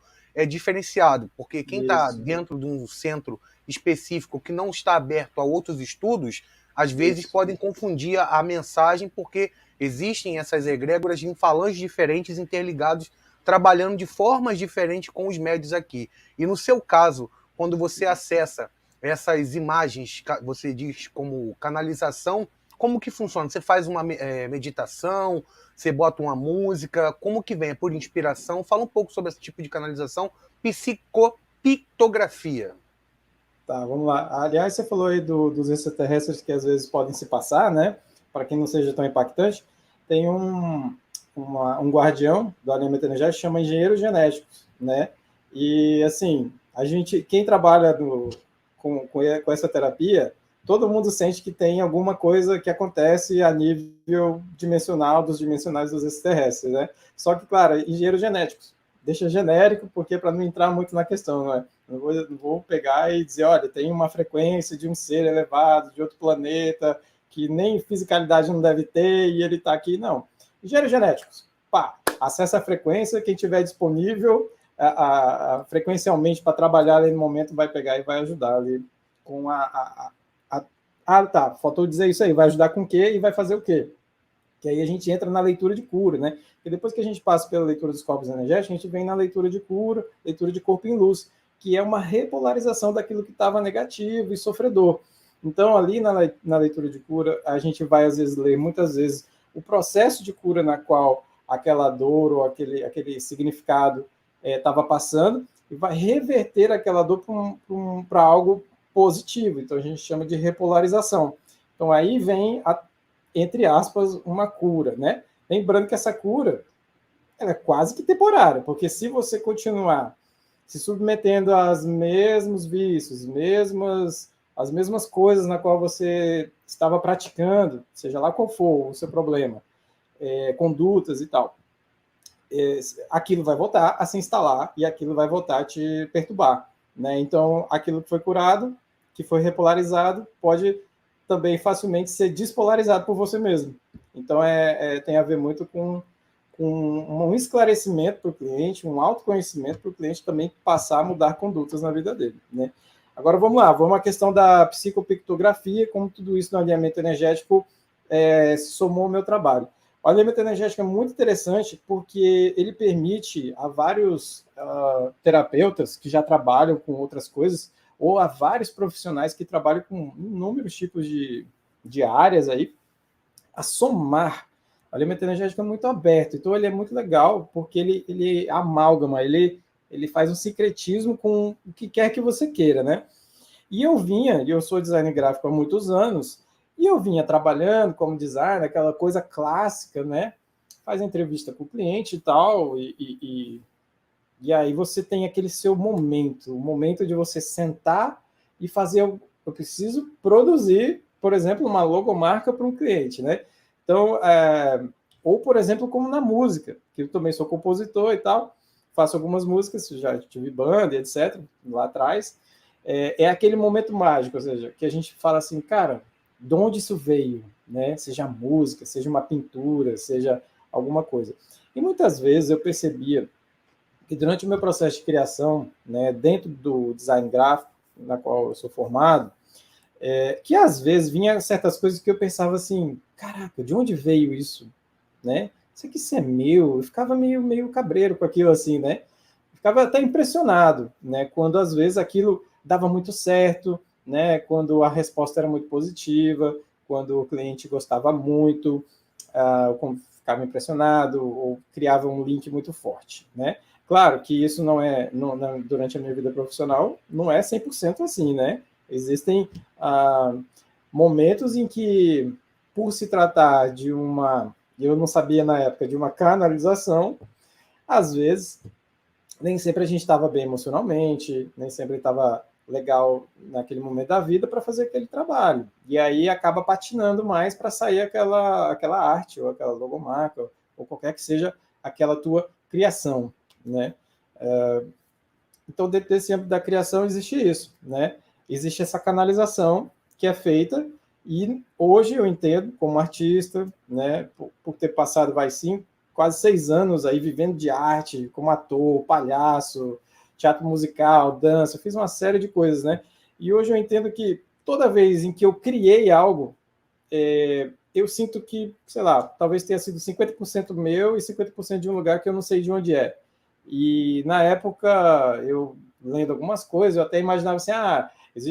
diferenciado. Porque quem está Isso, dentro de um centro específico que não está aberto a outros estudos, às vezes isso. podem confundir a mensagem, porque existem essas egrégoras em falanges diferentes, interligados, trabalhando de formas diferentes com os médios aqui. E no seu caso, quando você acessa essas imagens, você diz como canalização, como que funciona? Você faz uma meditação, você bota uma música, como que vem? É por inspiração? Fala um pouco sobre esse tipo de canalização, psicopictografia. Tá, vamos lá. Aliás, você falou aí dos extraterrestres que às vezes podem se passar, né? Para quem não seja tão impactante, tem um guardião do alinhamento energético que chama engenheiros genéticos, né? E, assim, quem trabalha com essa terapia, todo mundo sente que tem alguma coisa que acontece a nível dimensional, dos dimensionais dos extraterrestres, né? Só que, claro, engenheiros genéticos. Deixa genérico, porque para não entrar muito na questão, não é? Não vou pegar e dizer, olha, tem uma frequência de um ser elevado, de outro planeta, que nem fisicalidade não deve ter, e ele está aqui. Não. Engenheiros genéticos. Pá, acessa a frequência, quem tiver disponível frequencialmente para trabalhar ali no momento vai pegar e vai ajudar ali com tá, faltou dizer isso aí, vai ajudar com o quê e vai fazer o quê? Que aí a gente entra na leitura de cura, né? E depois que a gente passa pela leitura dos corpos energéticos, a gente vem na leitura de cura, leitura de corpo em luz, que é uma repolarização daquilo que estava negativo e sofredor. Então, ali na leitura de cura, a gente vai, às vezes, ler muitas vezes o processo de cura na qual aquela dor ou aquele significado estava passando e vai reverter aquela dor para algo positivo. Então, a gente chama de repolarização. Então, aí vem, entre aspas, uma cura, né? Lembrando que essa cura ela é quase que temporária, porque se você continuar se submetendo aos mesmos vícios, as mesmas coisas na qual você estava praticando, seja lá qual for o seu problema, condutas e tal, aquilo vai voltar a se instalar e aquilo vai voltar a te perturbar, né? Então, aquilo que foi curado, que foi repolarizado, pode também facilmente ser despolarizado por você mesmo. Então, tem a ver muito com um esclarecimento para o cliente, um autoconhecimento para o cliente também passar a mudar condutas na vida dele, né? Agora, vamos lá, vamos à questão da psicopictografia, como tudo isso no alinhamento energético se somou ao meu trabalho. O alinhamento energético é muito interessante porque ele permite a vários terapeutas que já trabalham com outras coisas, ou a vários profissionais que trabalham com inúmeros tipos de áreas aí, a somar. O alimento energético é muito aberto, então ele é muito legal, porque ele amálgama, ele faz um sincretismo com o que quer que você queira, né? E eu sou designer gráfico há muitos anos, e eu vinha trabalhando como designer, aquela coisa clássica, né? Faz entrevista com o cliente e tal, e aí você tem aquele seu momento, o momento de você sentar e fazer, eu preciso produzir, por exemplo, uma logomarca para um cliente, né? Então, ou, por exemplo, como na música, que eu também sou compositor e tal, faço algumas músicas, já tive banda, etc., lá atrás, é aquele momento mágico, ou seja, que a gente fala assim, cara, de onde isso veio, né? Seja música, seja uma pintura, seja alguma coisa. E muitas vezes eu percebia que durante o meu processo de criação, né, dentro do design gráfico, na qual eu sou formado, que às vezes vinha certas coisas que eu pensava assim, caraca, de onde veio isso, né? Isso é meu. Eu ficava meio cabreiro com aquilo assim, né? Ficava até impressionado, né? Quando às vezes aquilo dava muito certo, né? Quando a resposta era muito positiva, quando o cliente gostava muito, eu ficava impressionado ou criava um link muito forte, né? Claro que isso durante a minha vida profissional, não é 100% assim, né? Existem momentos em que, por se tratar de eu não sabia na época, de uma canalização, às vezes nem sempre a gente estava bem emocionalmente, nem sempre estava legal naquele momento da vida para fazer aquele trabalho. E aí acaba patinando mais para sair aquela arte, ou aquela logomarca, ou qualquer que seja aquela tua criação, né? Então, dentro desse âmbito da criação existe isso, né? Existe essa canalização que é feita e hoje eu entendo como artista, né, por ter passado, quase 6 anos aí vivendo de arte, como ator, palhaço, teatro musical, dança, fiz uma série de coisas, né? E hoje eu entendo que toda vez em que eu criei algo, eu sinto que, sei lá, talvez tenha sido 50% meu e 50% de um lugar que eu não sei de onde é. E na época, eu lendo algumas coisas, eu até imaginava assim,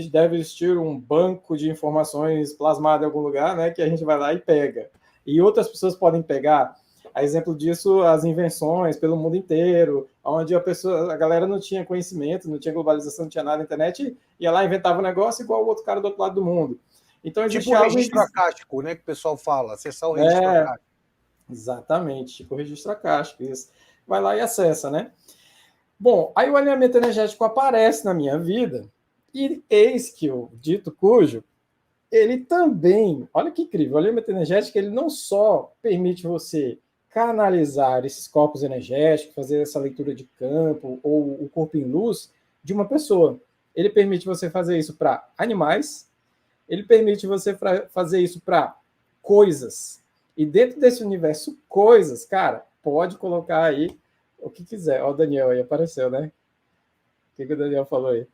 deve existir um banco de informações plasmado em algum lugar, né, que a gente vai lá e pega. E outras pessoas podem pegar. A exemplo disso, as invenções pelo mundo inteiro, onde a galera não tinha conhecimento, não tinha globalização, não tinha nada na internet, ia lá, inventava um negócio igual o outro cara do outro lado do mundo. Então, existe tipo o algo registro acástico, né, que o pessoal fala, acessar o registro acástico. Exatamente, tipo o registro acástico, isso. Vai lá e acessa, né? Bom, aí o alinhamento energético aparece na minha vida e eis que o dito cujo, ele também, olha que incrível, o alinhamento energético, ele não só permite você canalizar esses corpos energéticos, fazer essa leitura de campo ou o corpo em luz de uma pessoa. Ele permite você fazer isso para animais, ele permite você fazer isso para coisas. E dentro desse universo coisas, cara, pode colocar aí o que quiser. Ó, o Daniel aí apareceu, né? O que o Daniel falou aí?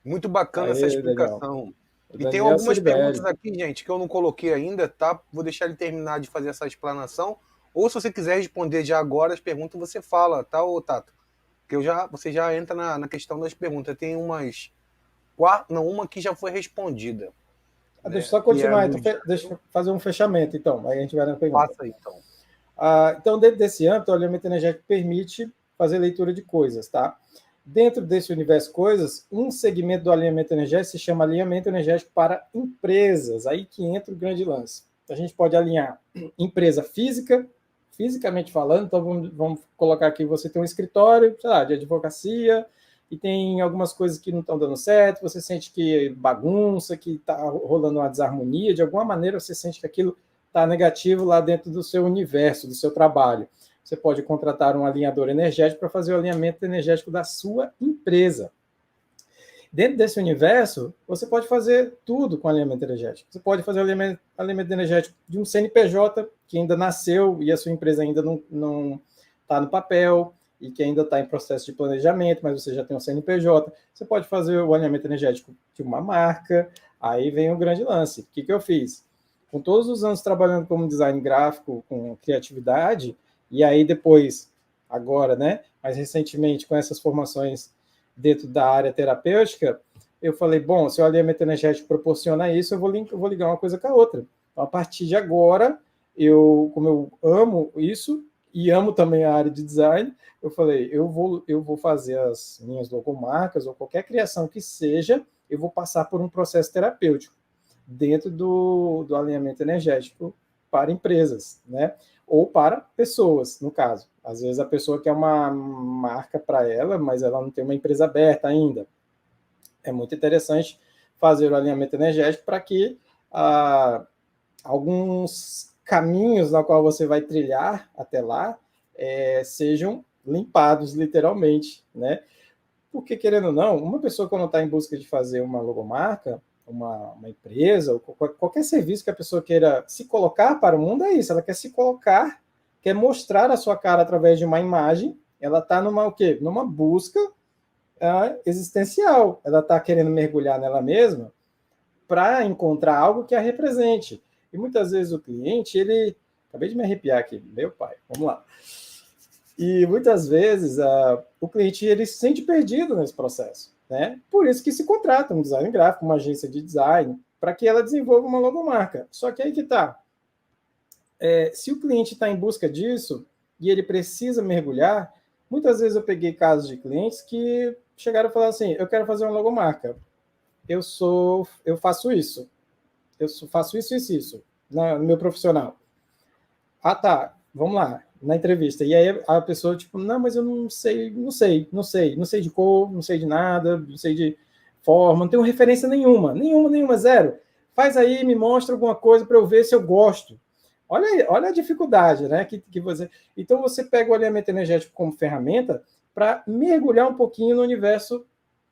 Muito bacana essa Aí, Daniel. explicação. O E tem Daniel algumas perguntas Ceribelli. aqui, gente, que eu não coloquei ainda, tá? Vou deixar ele terminar de fazer essa explanação. Ou se você quiser responder já agora as perguntas, você fala, tá, ô Tato? Porque você já entra na questão das perguntas. Tem uma que já foi respondida. Deixa eu Né? só Que é a continuar, do então, deixa eu fazer um fechamento, então. Aí a gente vai na pergunta. Passa aí, então. Então, dentro desse âmbito, o alinhamento energético permite fazer leitura de coisas, tá? Dentro desse universo coisas, um segmento do alinhamento energético se chama alinhamento energético para empresas. Aí que entra o grande lance. A gente pode alinhar empresa física, fisicamente falando, então vamos colocar aqui, você tem um escritório, sei lá, de advocacia, e tem algumas coisas que não estão dando certo, você sente que bagunça, que está rolando uma desarmonia, de alguma maneira você sente que aquilo está negativo lá dentro do seu universo, do seu trabalho. Você pode contratar um alinhador energético para fazer o alinhamento energético da sua empresa. Dentro desse universo, você pode fazer tudo com alinhamento energético. Você pode fazer o alinhamento energético de um CNPJ que ainda nasceu e a sua empresa ainda não está no papel e que ainda está em processo de planejamento, mas você já tem um CNPJ. Você pode fazer o alinhamento energético de uma marca. Aí vem o grande lance. O que eu fiz? Com todos os anos trabalhando como design gráfico, com criatividade, e aí depois, agora, né, mais recentemente, com essas formações dentro da área terapêutica, eu falei, bom, se o alinhamento energético proporciona isso, eu vou ligar uma coisa com a outra. Então, a partir de agora, como eu amo isso, e amo também a área de design, eu falei, eu vou fazer as minhas logomarcas, ou qualquer criação que seja, eu vou passar por um processo terapêutico dentro do alinhamento energético para empresas, né? Ou para pessoas, no caso. Às vezes a pessoa quer uma marca para ela, mas ela não tem uma empresa aberta ainda. É muito interessante fazer o alinhamento energético para que alguns caminhos na qual você vai trilhar até lá sejam limpados, literalmente, né? Porque, querendo ou não, uma pessoa quando está em busca de fazer uma logomarca, uma empresa, ou qualquer serviço que a pessoa queira se colocar para o mundo, é isso. Ela quer se colocar, quer mostrar a sua cara através de uma imagem. Ela está o quê? Numa busca existencial. Ela está querendo mergulhar nela mesma para encontrar algo que a represente. E muitas vezes o cliente, ele... Acabei de me arrepiar aqui, meu pai. Vamos lá. E muitas vezes o cliente ele se sente perdido nesse processo, né? Por isso que se contrata um design gráfico, uma agência de design, para que ela desenvolva uma logomarca. Só que aí que está. Se o cliente está em busca disso e ele precisa mergulhar, muitas vezes eu peguei casos de clientes que chegaram a falar assim, eu quero fazer uma logomarca, eu faço isso, faço isso, no meu profissional. Tá, vamos lá. na entrevista. E aí a pessoa, tipo, não, mas eu não sei de cor, não sei de nada, não sei de forma, não tenho referência nenhuma, zero. Faz aí, me mostra alguma coisa para eu ver se eu gosto. Olha a dificuldade, né? Que você... Então você pega o alinhamento energético como ferramenta para mergulhar um pouquinho no universo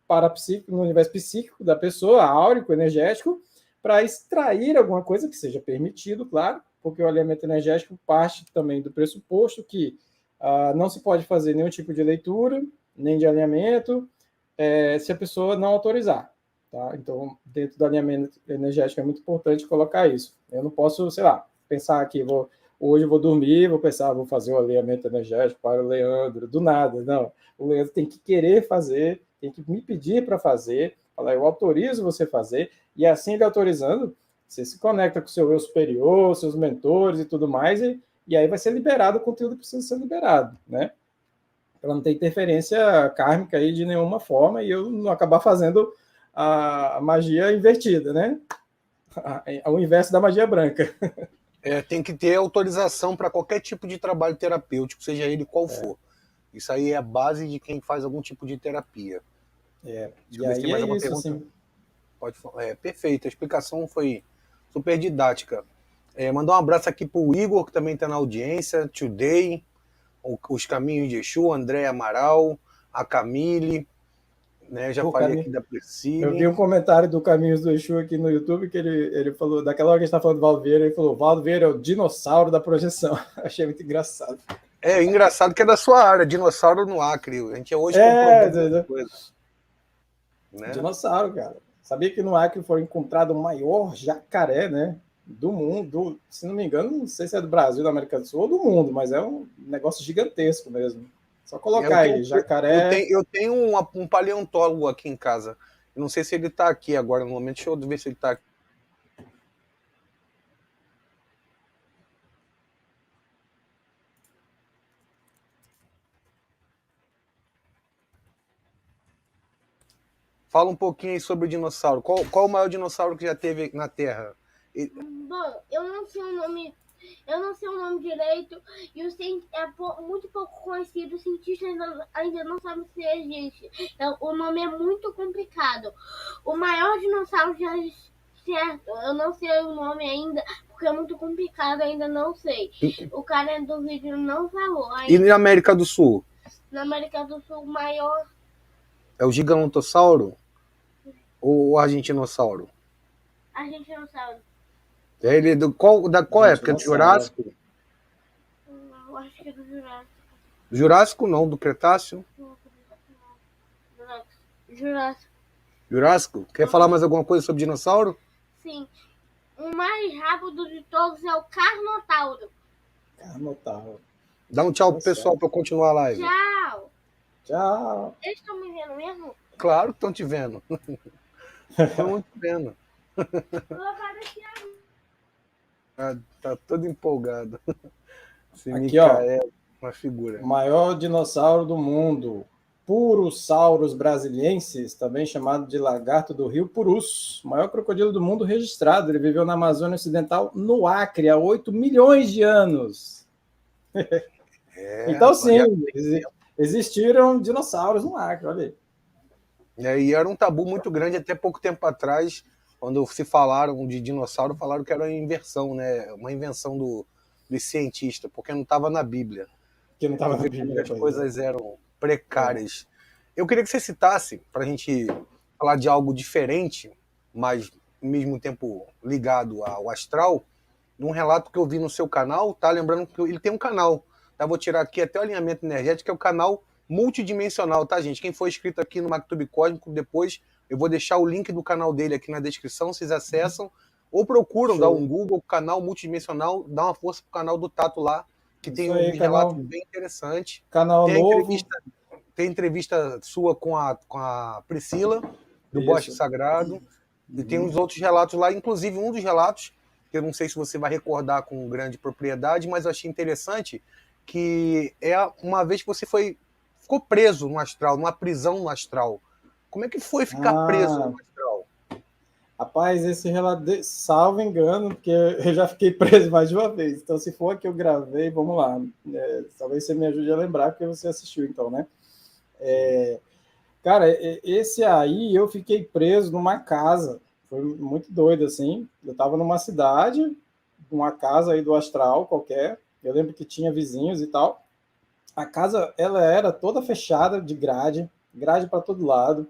parapsíquico, no universo psíquico da pessoa, áurico, energético, para extrair alguma coisa que seja permitido, claro, porque o alinhamento energético parte também do pressuposto que não se pode fazer nenhum tipo de leitura, nem de alinhamento, se a pessoa não autorizar. Tá? Então, dentro do alinhamento energético é muito importante colocar isso. Eu não posso, sei lá, pensar aqui, hoje eu vou dormir, vou pensar, vou fazer o alinhamento energético para o Leandro, do nada, não. O Leandro tem que querer fazer, tem que me pedir para fazer, falar, eu autorizo você fazer, e assim ele autorizando, você se conecta com o seu eu superior, seus mentores e tudo mais, e aí vai ser liberado o conteúdo que precisa ser liberado, né? Para não ter interferência kármica aí de nenhuma forma e eu não acabar fazendo a magia invertida, né? O inverso da magia branca. Tem que ter autorização para qualquer tipo de trabalho terapêutico, seja ele qual for. Isso aí é a base de quem faz algum tipo de terapia. Deixa eu e ver se aí tem mais é alguma isso, pergunta. assim. Pode falar. Perfeito, a explicação foi super didática. Mandar um abraço aqui para o Igor, que também está na audiência, Today, os Caminhos de Exu, André Amaral, a Camille, né? Já falei aqui da Priscila. Eu vi um comentário do Caminhos do Exu aqui no YouTube que ele falou, daquela hora que a gente está falando do Valdo Vieira, ele falou, Valdo Vieira é o dinossauro da projeção. Achei muito engraçado. Engraçado que é da sua área, dinossauro no Acre. A gente hoje comprou muita coisa. Né? Dinossauro, cara. Sabia que no Acre foi encontrado o maior jacaré, né? Do mundo, se não me engano, não sei se é do Brasil, da América do Sul ou do mundo, mas é um negócio gigantesco mesmo. Só colocar aí, jacaré. Eu tenho um paleontólogo aqui em casa. Eu não sei se ele está aqui agora no momento. Deixa eu ver se ele está aqui. Fala um pouquinho aí sobre o dinossauro. Qual o maior dinossauro que já teve na Terra? Bom, eu não sei o nome direito e é muito pouco conhecido. Os cientistas ainda não sabem se existe. Então, o nome é muito complicado. O maior dinossauro já certo. Eu não sei o nome ainda, porque é muito complicado, ainda não sei. O cara do vídeo não falou. Ainda. E na América do Sul? Na América do Sul, o maior... É o gigantossauro? Ou o argentinossauro? Argentinossauro. Ele da qual época? Do Jurássico? Eu acho que é do Jurássico. Jurássico não, do Cretáceo? Jurássico. Quer falar mais alguma coisa sobre dinossauro? Sim. O mais rápido de todos é o Carnotauro. Carnotauro. Dá um tchau pro pessoal para continuar a live. Tchau. Tchau. Eles estão me vendo mesmo? Claro que estão te vendo. Estão te vendo. Tá todo empolgado. Aqui, ó. Uma figura. O maior dinossauro do mundo. Purosaurus brasiliensis, também chamado de lagarto do rio Purus, o maior crocodilo do mundo registrado. Ele viveu na Amazônia Ocidental, no Acre, há 8 milhões de anos. Então, sim, existiram dinossauros no Acre, olha aí. E era um tabu muito grande até pouco tempo atrás, quando se falaram de dinossauro, falaram que era uma inversão, né? Uma invenção do cientista, porque não estava na Bíblia. Que não estava na Bíblia. As coisas eram precárias. Eu queria que você citasse, para a gente falar de algo diferente, mas ao mesmo tempo ligado ao astral, num relato que eu vi no seu canal, tá? Lembrando que ele tem um canal, tá? Vou tirar aqui até o alinhamento energético, que é o canal multidimensional, tá, gente? Quem for inscrito aqui no MacTube Cósmico, depois eu vou deixar o link do canal dele aqui na descrição, vocês acessam, ou procuram, dá um Google, canal multidimensional, dá uma força pro canal do Tato lá, que tem um relato bem interessante. Canal novo. Tem entrevista sua com a Priscila, do Bosque Sagrado, e tem uns outros relatos lá, inclusive um dos relatos, que eu não sei se você vai recordar com grande propriedade, mas eu achei interessante, que é uma vez que você ficou preso no astral, numa prisão no astral. Como é que foi ficar preso no astral? Rapaz, esse relato, salvo engano, porque eu já fiquei preso mais de uma vez. Então, se for que eu gravei, vamos lá. Talvez você me ajude a lembrar, porque você assistiu, então, né? Cara, esse aí eu fiquei preso numa casa. Foi muito doido, assim. Eu estava numa cidade, numa casa aí do astral qualquer. Eu lembro que tinha vizinhos e tal. A casa, ela era toda fechada de grade, grade para todo lado.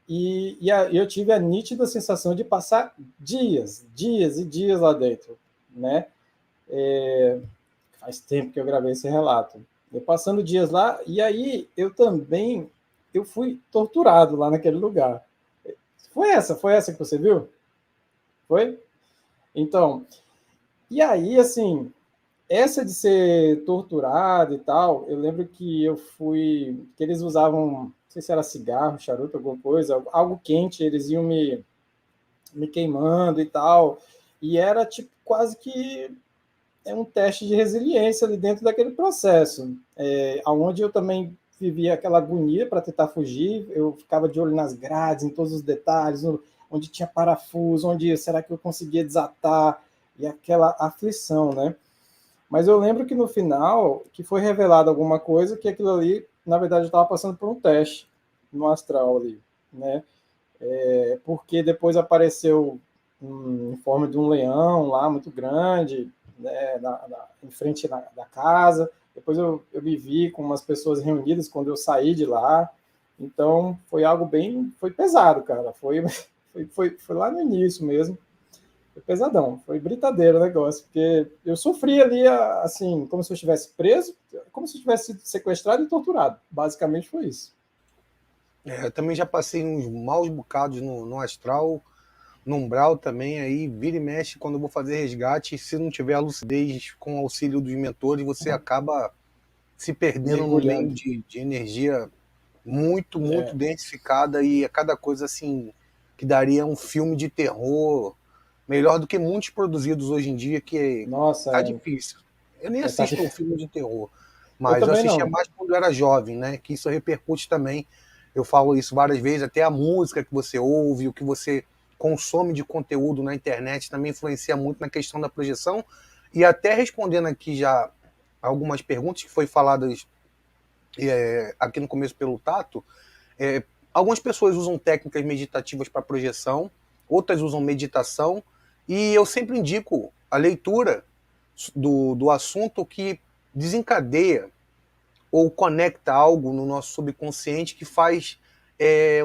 E eu tive a nítida sensação de passar dias e dias lá dentro, né? Faz tempo que eu gravei esse relato. Eu passando dias lá, e aí eu fui torturado lá naquele lugar. Foi essa que você viu? Foi? Então, e aí, assim, essa de ser torturado e tal, eu lembro que que eles usavam, não sei se era cigarro, charuto, alguma coisa, algo quente, eles iam me queimando e tal, e era tipo quase que um teste de resiliência ali dentro daquele processo, onde eu também vivia aquela agonia para tentar fugir, eu ficava de olho nas grades, em todos os detalhes, onde tinha parafuso, onde será que eu conseguia desatar, e aquela aflição, né? Mas eu lembro que no final, que foi revelado alguma coisa, que aquilo ali, na verdade, eu estava passando por um teste no astral ali, né? Porque depois apareceu em forma de um leão lá, muito grande, né, em frente da casa. Depois eu me vi com umas pessoas reunidas quando eu saí de lá. Então, foi algo foi pesado, cara. Foi lá no início mesmo. Foi pesadão, foi britadeiro o negócio, porque eu sofri ali, assim, como se eu estivesse preso, como se eu tivesse sido sequestrado e torturado. Basicamente foi isso. Eu também já passei uns maus bocados no astral, no umbral também, aí vira e mexe quando eu vou fazer resgate, se não tiver a lucidez com o auxílio dos mentores, você acaba se perdendo no meio Mergulhando. de energia muito densificada e a cada coisa assim que daria um filme de terror melhor do que muitos produzidos hoje em dia, que Nossa, tá difícil. Eu nem tá assisto um filme de terror, eu mas eu também assistia não. mais quando eu era jovem, né? Que isso repercute também. Eu falo isso várias vezes, até a música que você ouve, o que você consome de conteúdo na internet também influencia muito na questão da projeção. E até respondendo aqui já algumas perguntas que foi faladas aqui no começo pelo Tato, algumas pessoas usam técnicas meditativas para projeção, outras usam meditação, e eu sempre indico a leitura do assunto que desencadeia ou conecta algo no nosso subconsciente que faz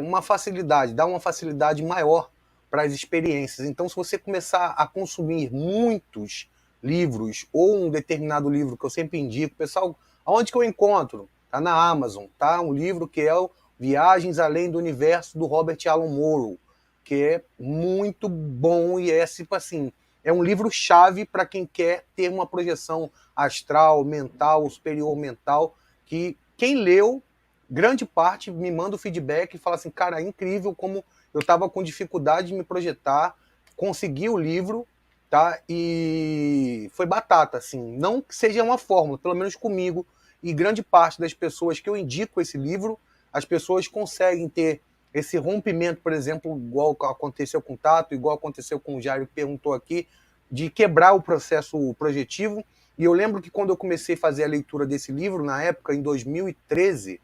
uma facilidade, dá uma facilidade maior para as experiências. Então, se você começar a consumir muitos livros ou um determinado livro que eu sempre indico, pessoal, aonde que eu encontro? Tá na Amazon, tá? Um livro que é o Viagens Além do Universo do Robert Alan Morrow, que é muito bom e é tipo assim, é um livro chave para quem quer ter uma projeção astral, mental, superior mental, que quem leu, grande parte me manda o feedback e fala assim, cara, é incrível como eu estava com dificuldade de me projetar, consegui o livro, tá? E foi batata, assim. Não que seja uma fórmula, pelo menos comigo, e grande parte das pessoas que eu indico esse livro, as pessoas conseguem ter esse rompimento, por exemplo, igual aconteceu com o Tato, igual aconteceu com o Jairo que perguntou aqui, de quebrar o processo projetivo. E eu lembro que quando eu comecei a fazer a leitura desse livro, na época, em 2013,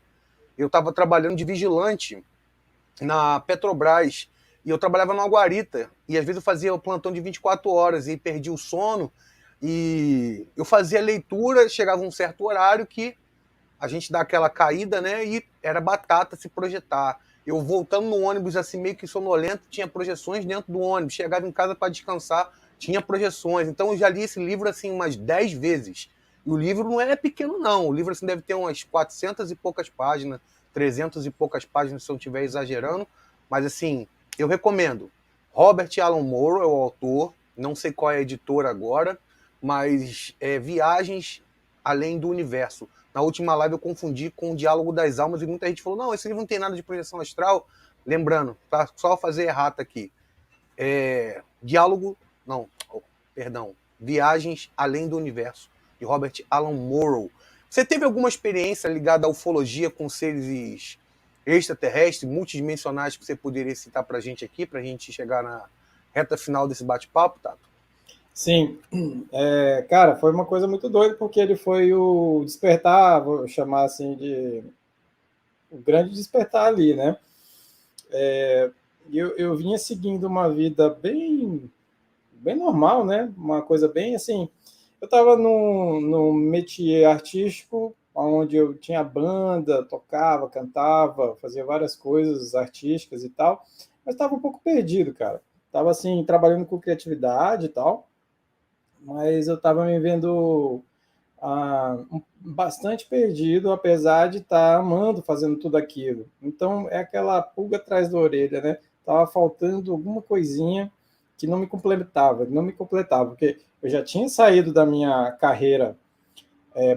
eu estava trabalhando de vigilante na Petrobras. E eu trabalhava numa guarita. E às vezes eu fazia o plantão de 24 horas e perdi o sono. E eu fazia leitura, chegava um certo horário que a gente dá aquela caída, né? E era batata se projetar. Eu voltando no ônibus, assim, meio que sonolento, tinha projeções dentro do ônibus. Chegava em casa para descansar, tinha projeções. Então eu já li esse livro, assim, umas 10 vezes. E o livro não é pequeno, não. O livro, assim, deve ter umas 400 e poucas páginas, 300 e poucas páginas, se eu não estiver exagerando. Mas, assim, eu recomendo. Robert Alan Morrow é o autor. Não sei qual é a editora agora, mas Viagens Além do Universo. Na última live eu confundi com o Diálogo das Almas e muita gente falou, não, esse livro não tem nada de projeção astral. Lembrando, tá? Só fazer errata aqui. Viagens Além do Universo, de Robert Alan Morrow. Você teve alguma experiência ligada à ufologia com seres extraterrestres, multidimensionais que você poderia citar para a gente aqui, para a gente chegar na reta final desse bate-papo, Tato? Sim, cara, foi uma coisa muito doida, porque ele foi o despertar, vou chamar assim de o grande despertar ali, né? Eu vinha seguindo uma vida bem normal, né? Uma coisa bem assim. Eu estava num métier artístico, onde eu tinha banda, tocava, cantava, fazia várias coisas artísticas e tal, mas estava um pouco perdido, cara. Estava assim, trabalhando com criatividade e tal, mas eu estava me vendo bastante perdido, apesar de estar amando fazendo tudo aquilo. Então, é aquela pulga atrás da orelha, né? Tava faltando alguma coisinha que não me completava, porque eu já tinha saído da minha carreira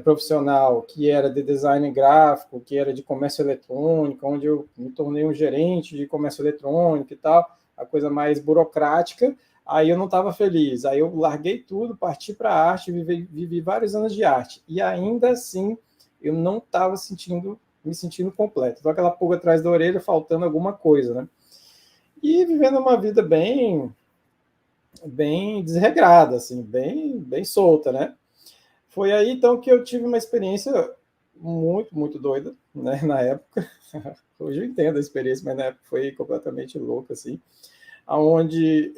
profissional, que era de design gráfico, que era de comércio eletrônico, onde eu me tornei um gerente de comércio eletrônico e tal, a coisa mais burocrática. Aí eu não estava feliz, aí eu larguei tudo, parti para a arte, vivi vários anos de arte, e ainda assim eu não estava me sentindo completo. Então aquela pulga atrás da orelha, faltando alguma coisa, né? E vivendo uma vida bem desregrada, assim, bem solta, né? Foi aí, então, que eu tive uma experiência muito doida, né, na época. Hoje eu entendo a experiência, mas na época foi completamente louca, assim, onde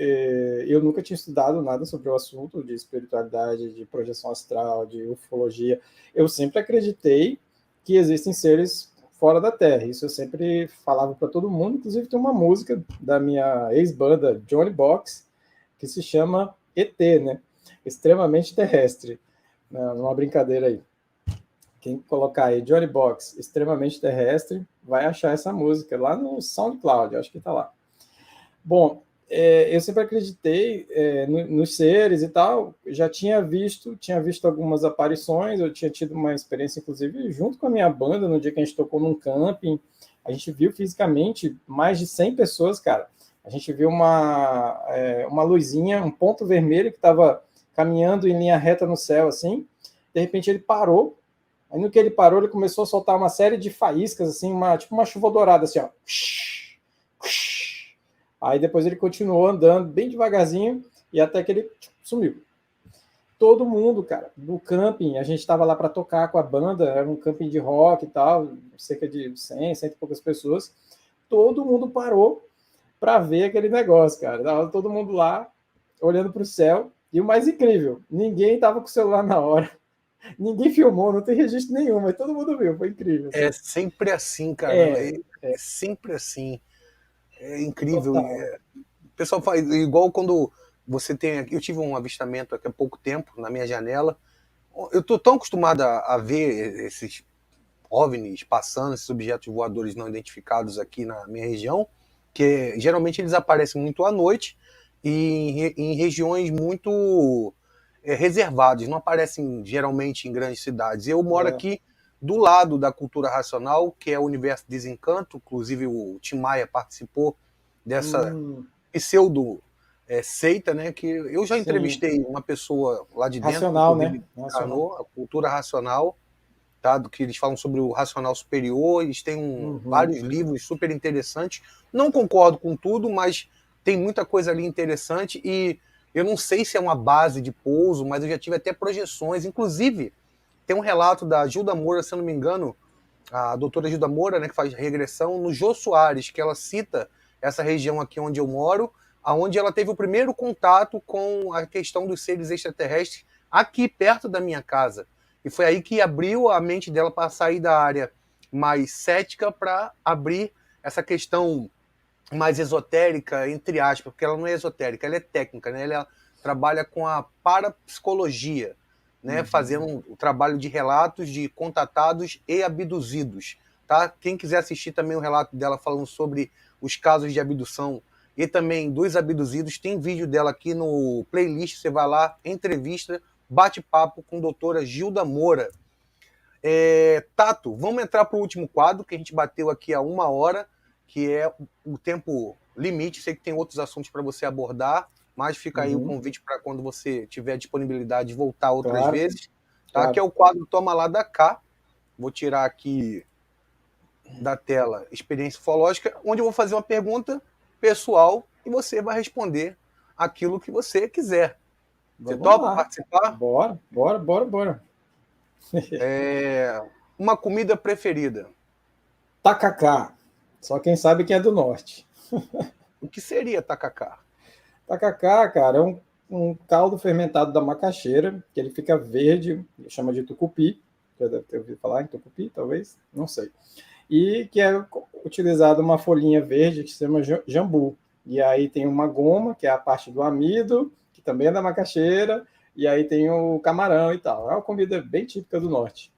eu nunca tinha estudado nada sobre o assunto de espiritualidade, de projeção astral, de ufologia. Eu sempre acreditei que existem seres fora da Terra. Isso eu sempre falava para todo mundo. Inclusive, tem uma música da minha ex-banda, Johnny Box, que se chama ET, né? Extremamente terrestre. Numa brincadeira aí. Quem colocar aí Johnny Box, Extremamente Terrestre, vai achar essa música lá no SoundCloud, acho que está lá. Bom, eu sempre acreditei nos seres e tal, já tinha visto algumas aparições, eu tinha tido uma experiência, inclusive, junto com a minha banda, no dia que a gente tocou num camping, a gente viu fisicamente mais de 100 pessoas, cara. A gente viu uma luzinha, um ponto vermelho que estava caminhando em linha reta no céu, assim. De repente ele parou. Aí no que ele parou, ele começou a soltar uma série de faíscas, assim, tipo uma chuva dourada, assim, ó. Aí depois ele continuou andando bem devagarzinho e até que ele sumiu. Todo mundo, cara, no camping, a gente estava lá para tocar com a banda, era um camping de rock e tal, cerca de 100 e poucas pessoas. Todo mundo parou para ver aquele negócio, cara. Tava todo mundo lá, olhando para o céu. E o mais incrível, ninguém estava com o celular na hora. Ninguém filmou, não tem registro nenhum, mas todo mundo viu, foi incrível. Assim. É sempre assim, cara. É sempre assim. É incrível. O pessoal faz igual quando você tem. Eu tive um avistamento aqui há pouco tempo na minha janela. Eu estou tão acostumado a ver esses OVNIs passando, esses objetos voadores não identificados aqui na minha região, que geralmente eles aparecem muito à noite e em regiões muito reservadas, não aparecem geralmente em grandes cidades. Eu moro aqui do lado da Cultura Racional, que é o Universo Desencanto, inclusive o Tim Maia participou dessa pseudo seita, né? Que eu já entrevistei uma pessoa lá de dentro, racional, né? Racional. A Cultura Racional, tá? Do que eles falam sobre o racional superior, eles têm vários livros super interessantes. Não concordo com tudo, mas tem muita coisa ali interessante e eu não sei se é uma base de pouso, mas eu já tive até projeções, inclusive tem um relato da Gilda Moura, se eu não me engano, a doutora Gilda Moura, né, que faz regressão, no Jô Soares, que ela cita essa região aqui onde eu moro, aonde ela teve o primeiro contato com a questão dos seres extraterrestres aqui perto da minha casa. E foi aí que abriu a mente dela para sair da área mais cética para abrir essa questão mais esotérica, entre aspas, porque ela não é esotérica, ela é técnica, né? Ela trabalha com a parapsicologia, né? Fazendo o trabalho de relatos de contatados e abduzidos. Tá? Quem quiser assistir também o relato dela falando sobre os casos de abdução e também dos abduzidos, tem vídeo dela aqui no playlist, você vai lá, entrevista, bate-papo com a doutora Gilda Moura. Tato, vamos entrar para o último quadro, que a gente bateu aqui há 1 hora, que é o tempo limite. Sei que tem outros assuntos para você abordar, mas fica aí o convite para quando você tiver disponibilidade de voltar outras vezes. Tá? Claro. Que é o quadro Toma Lá da Cá. Vou tirar aqui da tela Experiência Ufológica, onde eu vou fazer uma pergunta pessoal e você vai responder aquilo que você quiser. Você Vamos topa lá. participar? Bora. Uma comida preferida. Tacacá. Só quem sabe que é do norte. O que seria tacacá? Tacacá, cara, é um caldo fermentado da macaxeira, que ele fica verde, chama de tucupi. Já deve ter ouvido falar em tucupi, talvez? Não sei. E que é utilizado uma folhinha verde que se chama jambu. E aí tem uma goma, que é a parte do amido, que também é da macaxeira, e aí tem o camarão e tal. É uma comida bem típica do norte.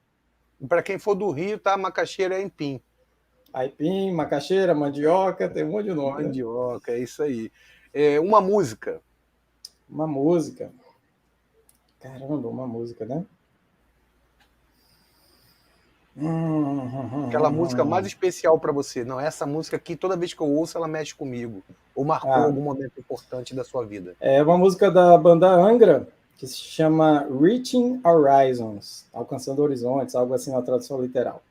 Para quem for do Rio, tá? Macaxeira é empim. Aipim, macaxeira, mandioca, tem um monte de nome, né? Mandioca, é isso aí. Uma música. Uma música. Caramba, uma música, né? Aquela música mais especial para você. Não, essa música aqui, toda vez que eu ouço, ela mexe comigo. Ou marcou algum momento importante da sua vida. É uma música da banda Angra, que se chama Reaching Horizons, Alcançando Horizontes, algo assim na tradução literal.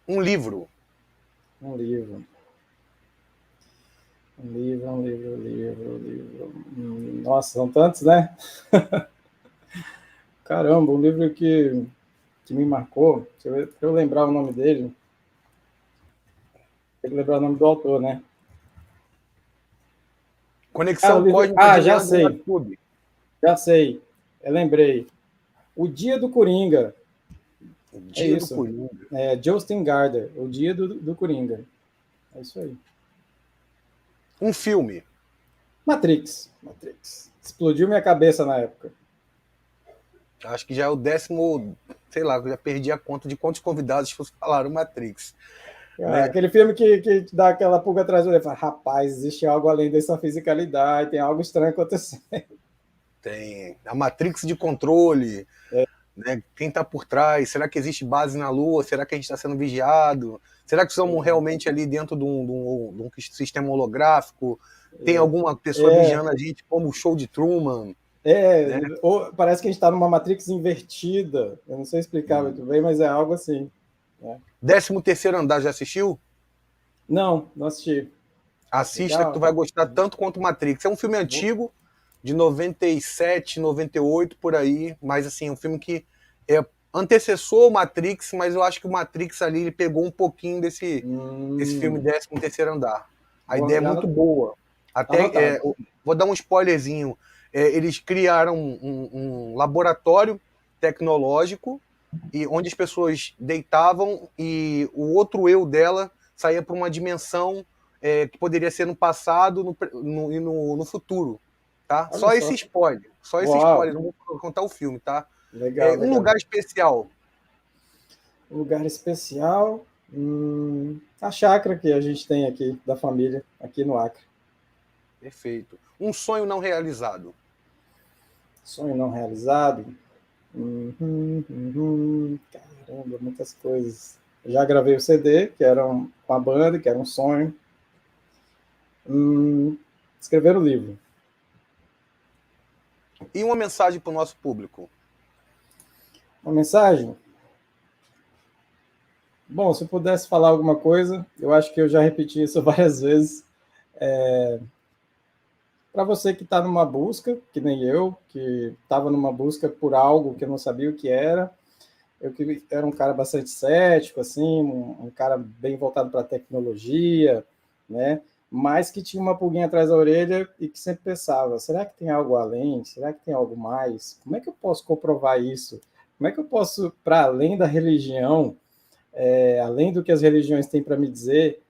Um livro. Um livro. Nossa, são tantos, né? Caramba, um livro que me marcou. Deixa eu lembrar o nome dele. Tem que lembrar o nome do autor, né? Conexão Cósmica de já Leandro sei. Matube. Já sei. Eu lembrei. O Dia do Coringa. O Dia do Coringa. Justin Gardner. O Dia do Coringa. É isso aí. Um filme. Matrix. Explodiu minha cabeça na época. Acho que já é o 10º, sei lá, eu já perdi a conta de quantos convidados falaram Matrix. Né? Aquele filme que dá aquela pulga atrás do olho. Rapaz, existe algo além dessa fisicalidade, tem algo estranho acontecendo. Tem a Matrix de controle, né? Quem está por trás? Será que existe base na Lua? Será que a gente está sendo vigiado? Será que estamos realmente ali dentro de um sistema holográfico? Tem alguma pessoa vigiando a gente, como o show de Truman? Né? Parece que a gente está numa Matrix invertida. Eu não sei explicar muito bem, mas é algo assim. Né? 13º Andar, já assistiu? Não assisti. Assista, legal, que tu vai gostar tanto quanto Matrix. É um filme antigo, de 97, 98, por aí, mas assim, é um filme que é antecessor ao Matrix, mas eu acho que o Matrix ali, ele pegou um pouquinho desse filme 13º Andar. A ideia é muito boa. Até, vou dar um spoilerzinho, eles criaram um laboratório tecnológico, e onde as pessoas deitavam e o outro eu dela saía para uma dimensão que poderia ser no passado e no futuro. Tá? Só esse spoiler. Não vou contar o filme, tá? Legal. Lugar especial. Um lugar especial. A chácara que a gente tem aqui, da família, aqui no Acre. Perfeito. Um sonho não realizado. Sonho não realizado? Caramba, muitas coisas. Eu já gravei o CD, que era com a banda, que era um sonho. Escrever o livro. E uma mensagem para o nosso público? Uma mensagem? Bom, se eu pudesse falar alguma coisa, eu acho que eu já repeti isso várias vezes. Para você que está numa busca, que nem eu, que estava numa busca por algo que eu não sabia o que era, eu era um cara bastante cético, assim, um cara bem voltado para a tecnologia, né? Mas que tinha uma pulguinha atrás da orelha e que sempre pensava, será que tem algo além? Será que tem algo mais? Como é que eu posso comprovar isso? Como é que eu posso, para além da religião, além do que as religiões têm para me dizer,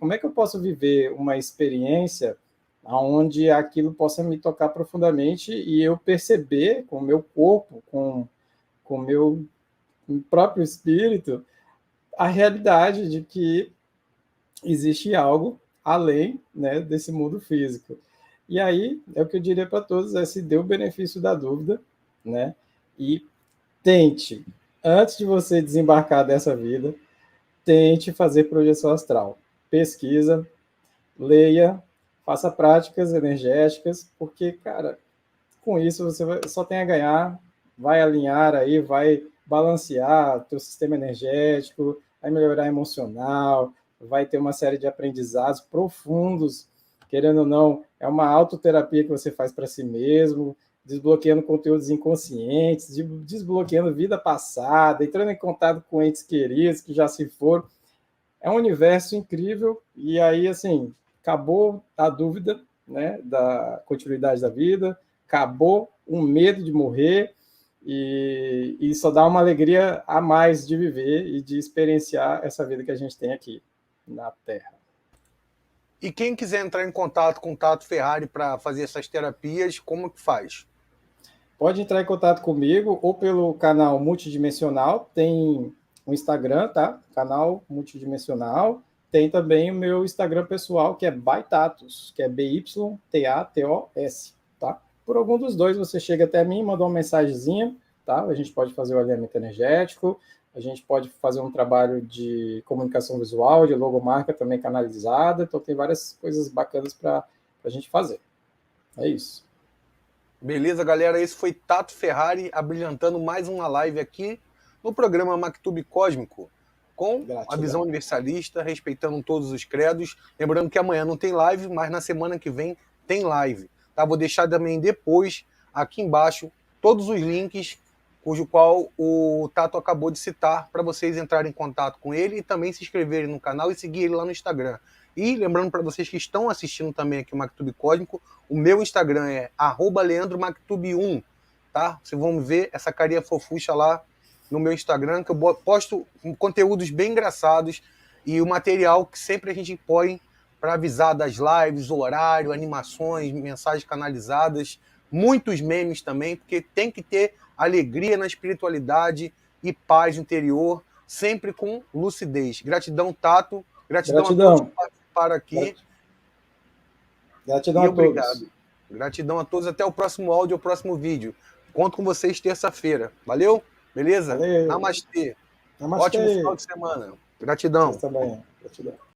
como é que eu posso viver uma experiência onde aquilo possa me tocar profundamente e eu perceber com o meu corpo, com o meu próprio espírito, a realidade de que existe algo além, né, desse mundo físico. E aí, é o que eu diria para todos, se dê o benefício da dúvida, né, e tente, antes de você desembarcar dessa vida, tente fazer projeção astral. Pesquisa, leia, faça práticas energéticas, porque, cara, com isso você só tem a ganhar, vai alinhar aí, vai balancear teu sistema energético, vai melhorar emocional, vai ter uma série de aprendizados profundos, querendo ou não, é uma autoterapia que você faz para si mesmo, desbloqueando conteúdos inconscientes, desbloqueando vida passada, entrando em contato com entes queridos que já se foram. É um universo incrível, e aí, assim, acabou a dúvida, né, da continuidade da vida, acabou o medo de morrer, e só dá uma alegria a mais de viver e de experienciar essa vida que a gente tem aqui na Terra. E quem quiser entrar em contato com o Tato Ferrari para fazer essas terapias, como que faz? Pode entrar em contato comigo ou pelo canal Multidimensional, tem o Instagram, tá? Canal Multidimensional. Tem também o meu Instagram pessoal, que é Bytatos, que é BYTATOS, tá? Por algum dos dois, você chega até mim, manda uma mensagenzinha, tá? A gente pode fazer o alinhamento energético, a gente pode fazer um trabalho de comunicação visual, de logomarca também canalizada, então tem várias coisas bacanas para a gente fazer. É isso. Beleza, galera? Esse foi Tato Ferrari abrilhantando mais uma live aqui no programa Maktub Cósmico, com a visão universalista, respeitando todos os credos. Lembrando que amanhã não tem live, mas na semana que vem tem live. Tá? Vou deixar também depois, aqui embaixo, todos os links, cujo qual o Tato acabou de citar, para vocês entrarem em contato com ele e também se inscreverem no canal e seguir ele lá no Instagram. E lembrando para vocês que estão assistindo também aqui o Maktub Cósmico, o meu Instagram é @leandromaktub1, tá? Vocês vão ver essa carinha fofucha lá no meu Instagram, que eu posto conteúdos bem engraçados e o material que sempre a gente põe para avisar das lives, horário, animações, mensagens canalizadas, muitos memes também, porque tem que ter alegria na espiritualidade e paz interior, sempre com lucidez. Gratidão, Tato. Gratidão. A todos que participaram aqui. Gratidão a todos. Obrigado. Gratidão a todos. Até o próximo áudio, o próximo vídeo. Conto com vocês terça-feira. Valeu? Beleza? Valeu. Namastê. Namastê. Ótimo final de semana. Gratidão. Você também. Gratidão.